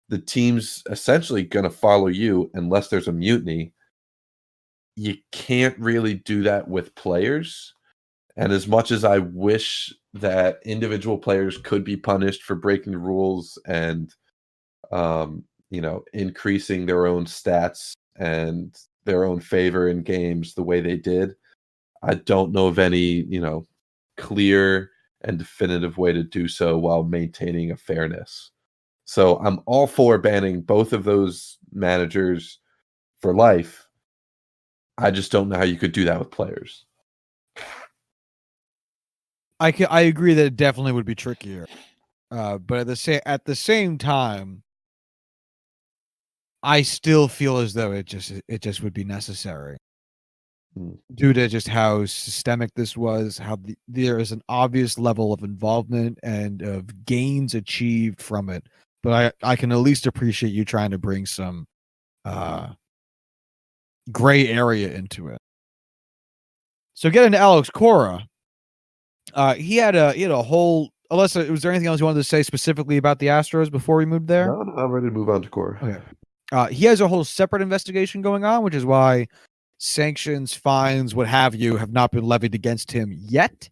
The team's essentially going to follow you unless there's a mutiny. You can't really do that with players. And as much as I wish that individual players could be punished for breaking the rules and, increasing their own stats and their own favor in games the way they did, I don't know of any, clear and definitive way to do so while maintaining a fairness. So I'm all for banning both of those managers for life. I just don't know how you could do that with players. I agree that it definitely would be trickier, but at the same time, I still feel as though it just would be necessary due to just how systemic this was, how there is an obvious level of involvement and of gains achieved from it. But I can at least appreciate you trying to bring some gray area into it. So getting to Alex Cora, He had a whole. Alyssa, was there anything else you wanted to say specifically about the Astros before we moved there? No, I'm ready to move on to Cora. Okay. He has a whole separate investigation going on, which is why sanctions, fines, what have you, have not been levied against him yet.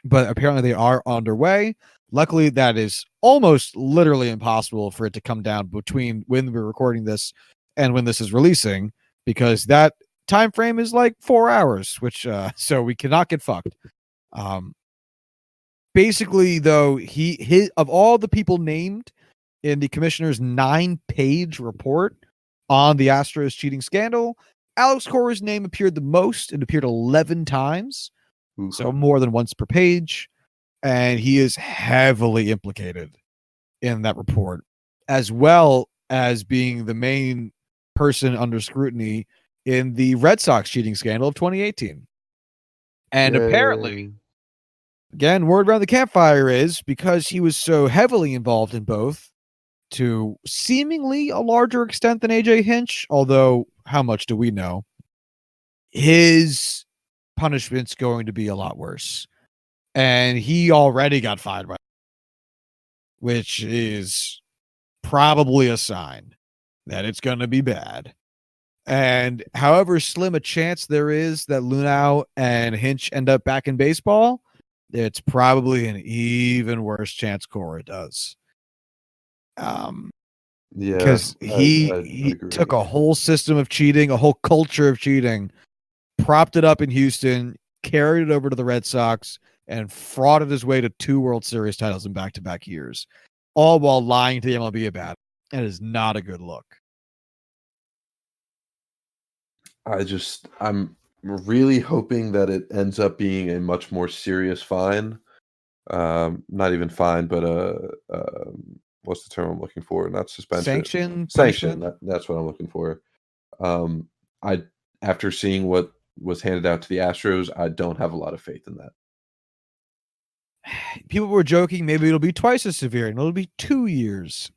But apparently they are underway. Luckily, that is almost literally impossible for it to come down between when we're recording this and when this is releasing, because that time frame is like 4 hours, which so we cannot get fucked. Basically, though, his of all the people named in the commissioner's 9-page report on the Astros cheating scandal, Alex Cora's name appeared the most. It appeared 11 times, so more than once per page, and he is heavily implicated in that report, as well as being the main person under scrutiny in the Red Sox cheating scandal of 2018. And apparently, again, word around the campfire is because he was so heavily involved in both, to seemingly a larger extent than AJ Hinch, although how much do we know? His punishment's going to be a lot worse. And he already got fined, which is probably a sign that it's going to be bad. And however slim a chance there is that Lunau and Hinch end up back in baseball, it's probably an even worse chance Cora does. Because he took a whole system of cheating, a whole culture of cheating, propped it up in Houston, carried it over to the Red Sox, and frauded his way to 2 World Series titles in back-to-back years, all while lying to the MLB about it. It is not a good look. I'm really hoping that it ends up being a much more serious fine. Not even fine, but what's the term I'm looking for? Not suspension. Sanction. That's what I'm looking for. After seeing what was handed out to the Astros, I don't have a lot of faith in that. People were joking maybe it'll be twice as severe and it'll be 2 years.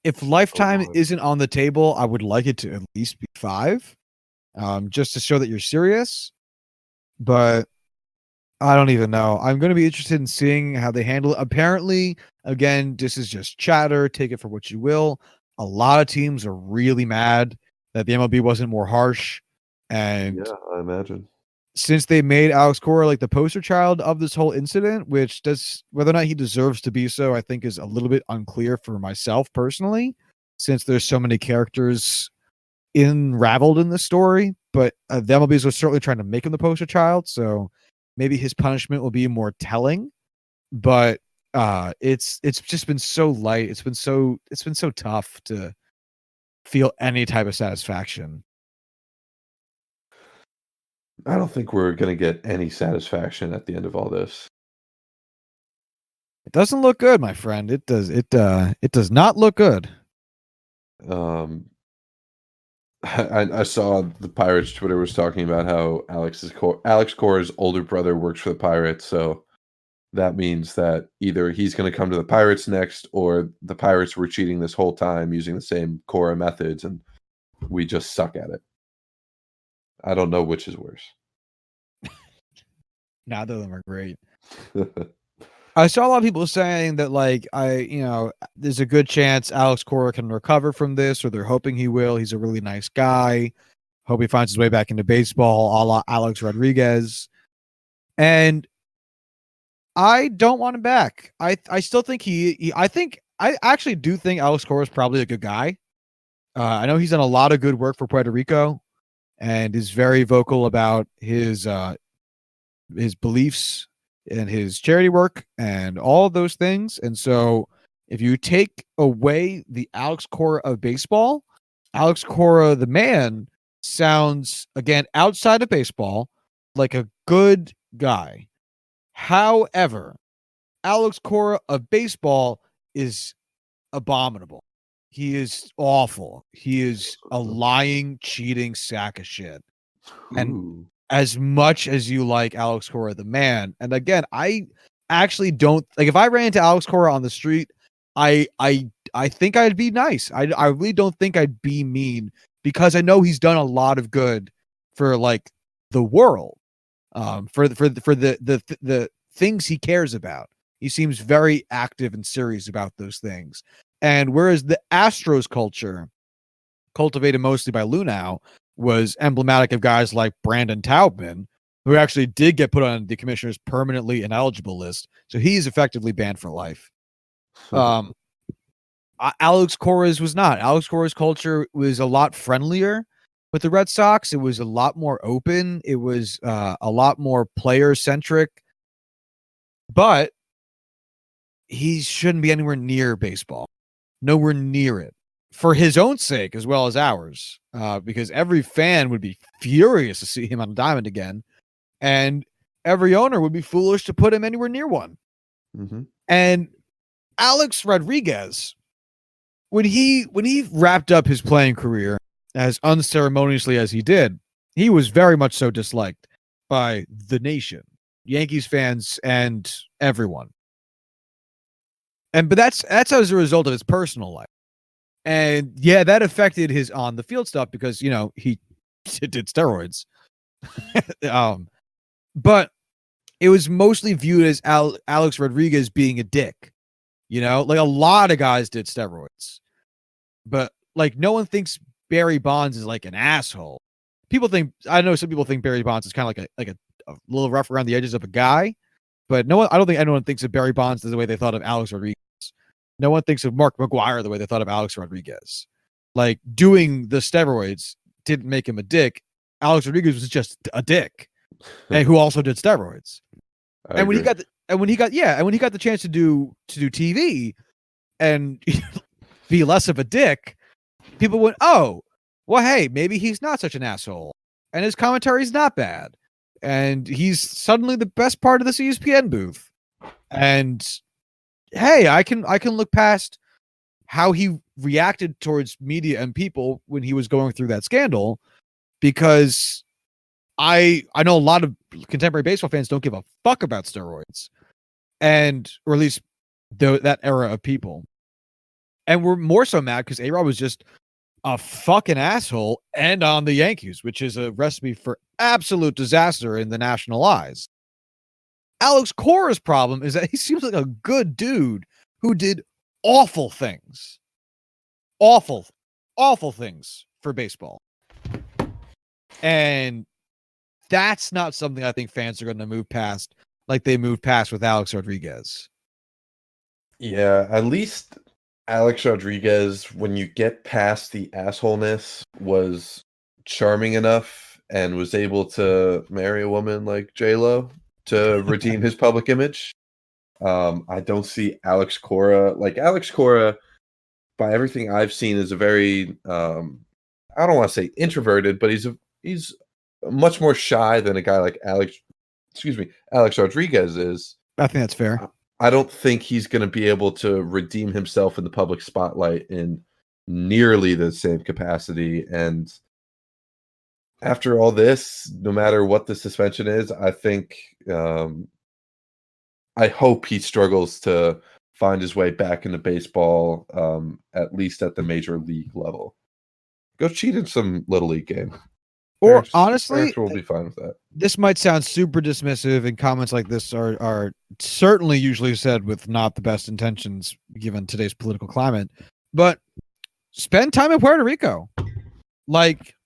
If lifetime isn't on the table, I would like it to at least be 5, just to show that you're serious. But I don't even know. I'm going to be interested in seeing how they handle it. Apparently, again, this is just chatter. Take it for what you will. A lot of teams are really mad that the MLB wasn't more harsh. And yeah, I imagine. Since they made Alex Cora like the poster child of this whole incident, which does whether or not he deserves to be so, I think is a little bit unclear for myself personally, since there's so many characters unraveled in the story. But the MLB was certainly trying to make him the poster child, so maybe his punishment will be more telling. But it's just been so light. It's been so tough to feel any type of satisfaction. I don't think we're going to get any satisfaction at the end of all this. It doesn't look good, my friend. It does not look good. I saw the Pirates Twitter was talking about how Alex Cora's older brother works for the Pirates, so that means that either he's going to come to the Pirates next, or the Pirates were cheating this whole time using the same Cora methods, and we just suck at it. I don't know which is worse. Neither of them are great. I saw a lot of people saying that, like, there's a good chance Alex Cora can recover from this, or they're hoping he will. He's a really nice guy. Hope he finds his way back into baseball, a la Alex Rodriguez. And I don't want him back. I still think I actually do think Alex Cora is probably a good guy. I know he's done a lot of good work for Puerto Rico and is very vocal about his beliefs and his charity work and all of those things. And so if you take away the Alex Cora of baseball, Alex Cora, the man, sounds, again, outside of baseball, like a good guy. However, Alex Cora of baseball is abominable. He is awful. He is a lying, cheating sack of shit. And as much as you like Alex Cora, the man, and again, I actually don't like, if I ran into Alex Cora on the street, I think I'd be nice. I really don't think I'd be mean, because I know he's done a lot of good for, like, the world, for the things he cares about. He seems very active and serious about those things. And whereas the Astros culture, cultivated mostly by Lunau, was emblematic of guys like Brandon Taubman, who actually did get put on the commissioner's permanently ineligible list. So he's effectively banned for life. Alex Cora's was not. Alex Cora's culture was a lot friendlier with the Red Sox. It was a lot more open. It was a lot more player-centric. But he shouldn't be anywhere near baseball. Nowhere near it. For his own sake as well as ours. Because every fan would be furious to see him on a diamond again. And every owner would be foolish to put him anywhere near one. Mm-hmm. And Alex Rodriguez, when he wrapped up his playing career as unceremoniously as he did, he was very much so disliked by the nation, Yankees fans, and everyone. But that's as a result of his personal life. And yeah, that affected his on the field stuff because, he did steroids. But it was mostly viewed as Alex Rodriguez being a dick. Like a lot of guys did steroids. But like no one thinks Barry Bonds is like an asshole. I know some people think Barry Bonds is kind of like a little rough around the edges of a guy, but I don't think anyone thinks of Barry Bonds the way they thought of Alex Rodriguez. No one thinks of Mark McGwire the way they thought of Alex Rodriguez. Like doing the steroids didn't make him a dick. Alex Rodriguez was just a dick, and who also did steroids. And when he got the chance to do TV and be less of a dick, people went, oh, well, hey, maybe he's not such an asshole, and his commentary is not bad, and he's suddenly the best part of the ESPN booth. And hey, I can look past how he reacted towards media and people when he was going through that scandal, because I know a lot of contemporary baseball fans don't give a fuck about steroids, or at least that era of people. And we're more so mad because A-Rod was just a fucking asshole and on the Yankees, which is a recipe for absolute disaster in the national eyes. Alex Cora's problem is that he seems like a good dude who did awful things. Awful things for baseball. And that's not something I think fans are going to move past like they moved past with Alex Rodriguez. Yeah, at least Alex Rodriguez, when you get past the assholeness, was charming enough and was able to marry a woman like J-Lo to redeem his public image. I don't see Alex Cora. Like, Alex Cora, by everything I've seen, is a very, I don't want to say introverted, but he's much more shy than a guy like Alex Rodriguez is. I think that's fair. I don't think he's going to be able to redeem himself in the public spotlight in nearly the same capacity. And after all this, no matter what the suspension is, I think, I hope he struggles to find his way back into baseball, at least at the major league level. Go cheat in some little league game. Or honestly, we'll be fine with that. This might sound super dismissive, and comments like this are certainly usually said with not the best intentions given today's political climate. But spend time in Puerto Rico. Like,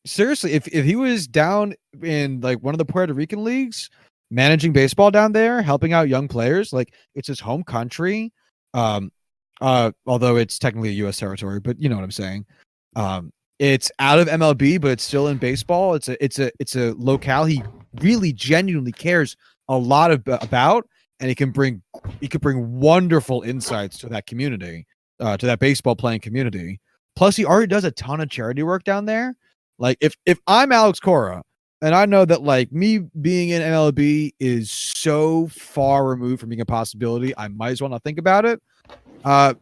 seriously, if he was down in like one of the Puerto Rican leagues, managing baseball down there, helping out young players, like, it's his home country. Although it's technically a U.S. territory, but you know what I'm saying. It's out of MLB, but it's still in baseball. It's a locale he really genuinely cares a lot about, and he can bring wonderful insights to that community, to that baseball playing community. Plus, he already does a ton of charity work down there. Like, if I'm Alex Cora, and I know that like me being in MLB is so far removed from being a possibility, I might as well not think about it. I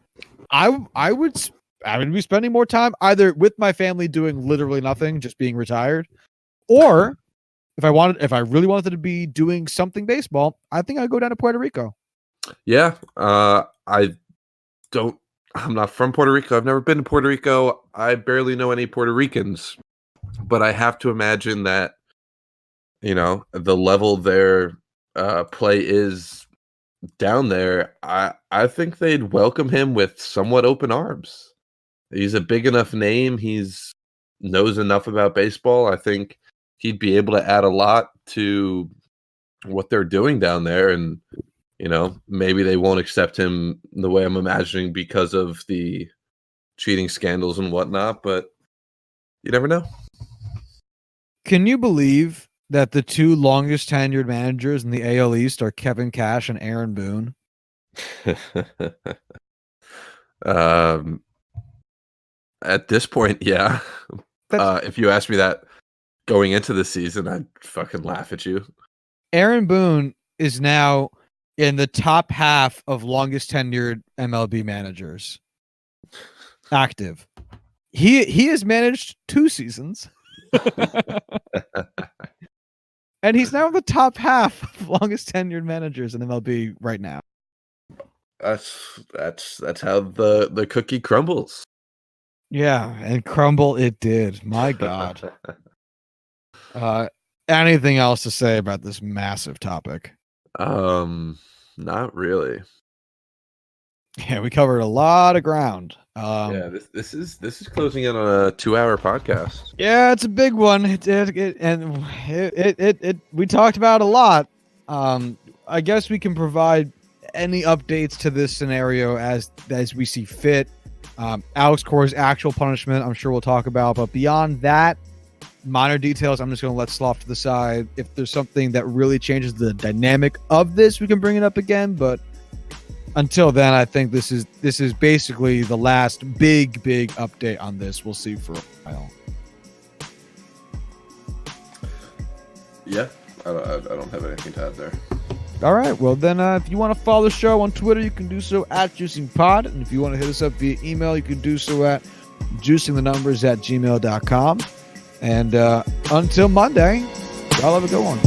would be spending more time either with my family doing literally nothing, just being retired, or if I really wanted to be doing something baseball, I think I'd go down to Puerto Rico. Yeah, I'm not from Puerto Rico. I've never been to Puerto Rico. I barely know any Puerto Ricans, but I have to imagine that, the level there play is down there, I think they'd welcome him with somewhat open arms. He's a big enough name. He's knows enough about baseball. I think he'd be able to add a lot to what they're doing down there. And, maybe they won't accept him the way I'm imagining because of the cheating scandals and whatnot, but you never know. Can you believe that the two longest tenured managers in the AL East are Kevin Cash and Aaron Boone? At this point, yeah. If you asked me that going into the season, I'd fucking laugh at you. Aaron Boone is now in the top half of longest tenured MLB managers active. He has managed 2 seasons. And he's now in the top half of longest tenured managers in MLB right now. That's how the cookie crumbles. Yeah, and crumble it did. My God. Anything else to say about this massive topic? Not really. Yeah, we covered a lot of ground. Yeah, this is closing in on a 2-hour podcast. Yeah, it's a big one. We talked about a lot. I guess we can provide any updates to this scenario as we see fit. Alex Cora's actual punishment, I'm sure we'll talk about, but beyond that, minor details, I'm just going to let slough to the side. If there's something that really changes the dynamic of this, we can bring it up again. But until then, I think this is basically the last big update on this. We'll see for a while. Yeah, I don't have anything to add there. All right. Well, then, if you want to follow the show on Twitter, you can do so at JuicingPod. And if you want to hit us up via email, you can do so at juicingthenumbers@gmail.com. And until Monday, y'all have a good one.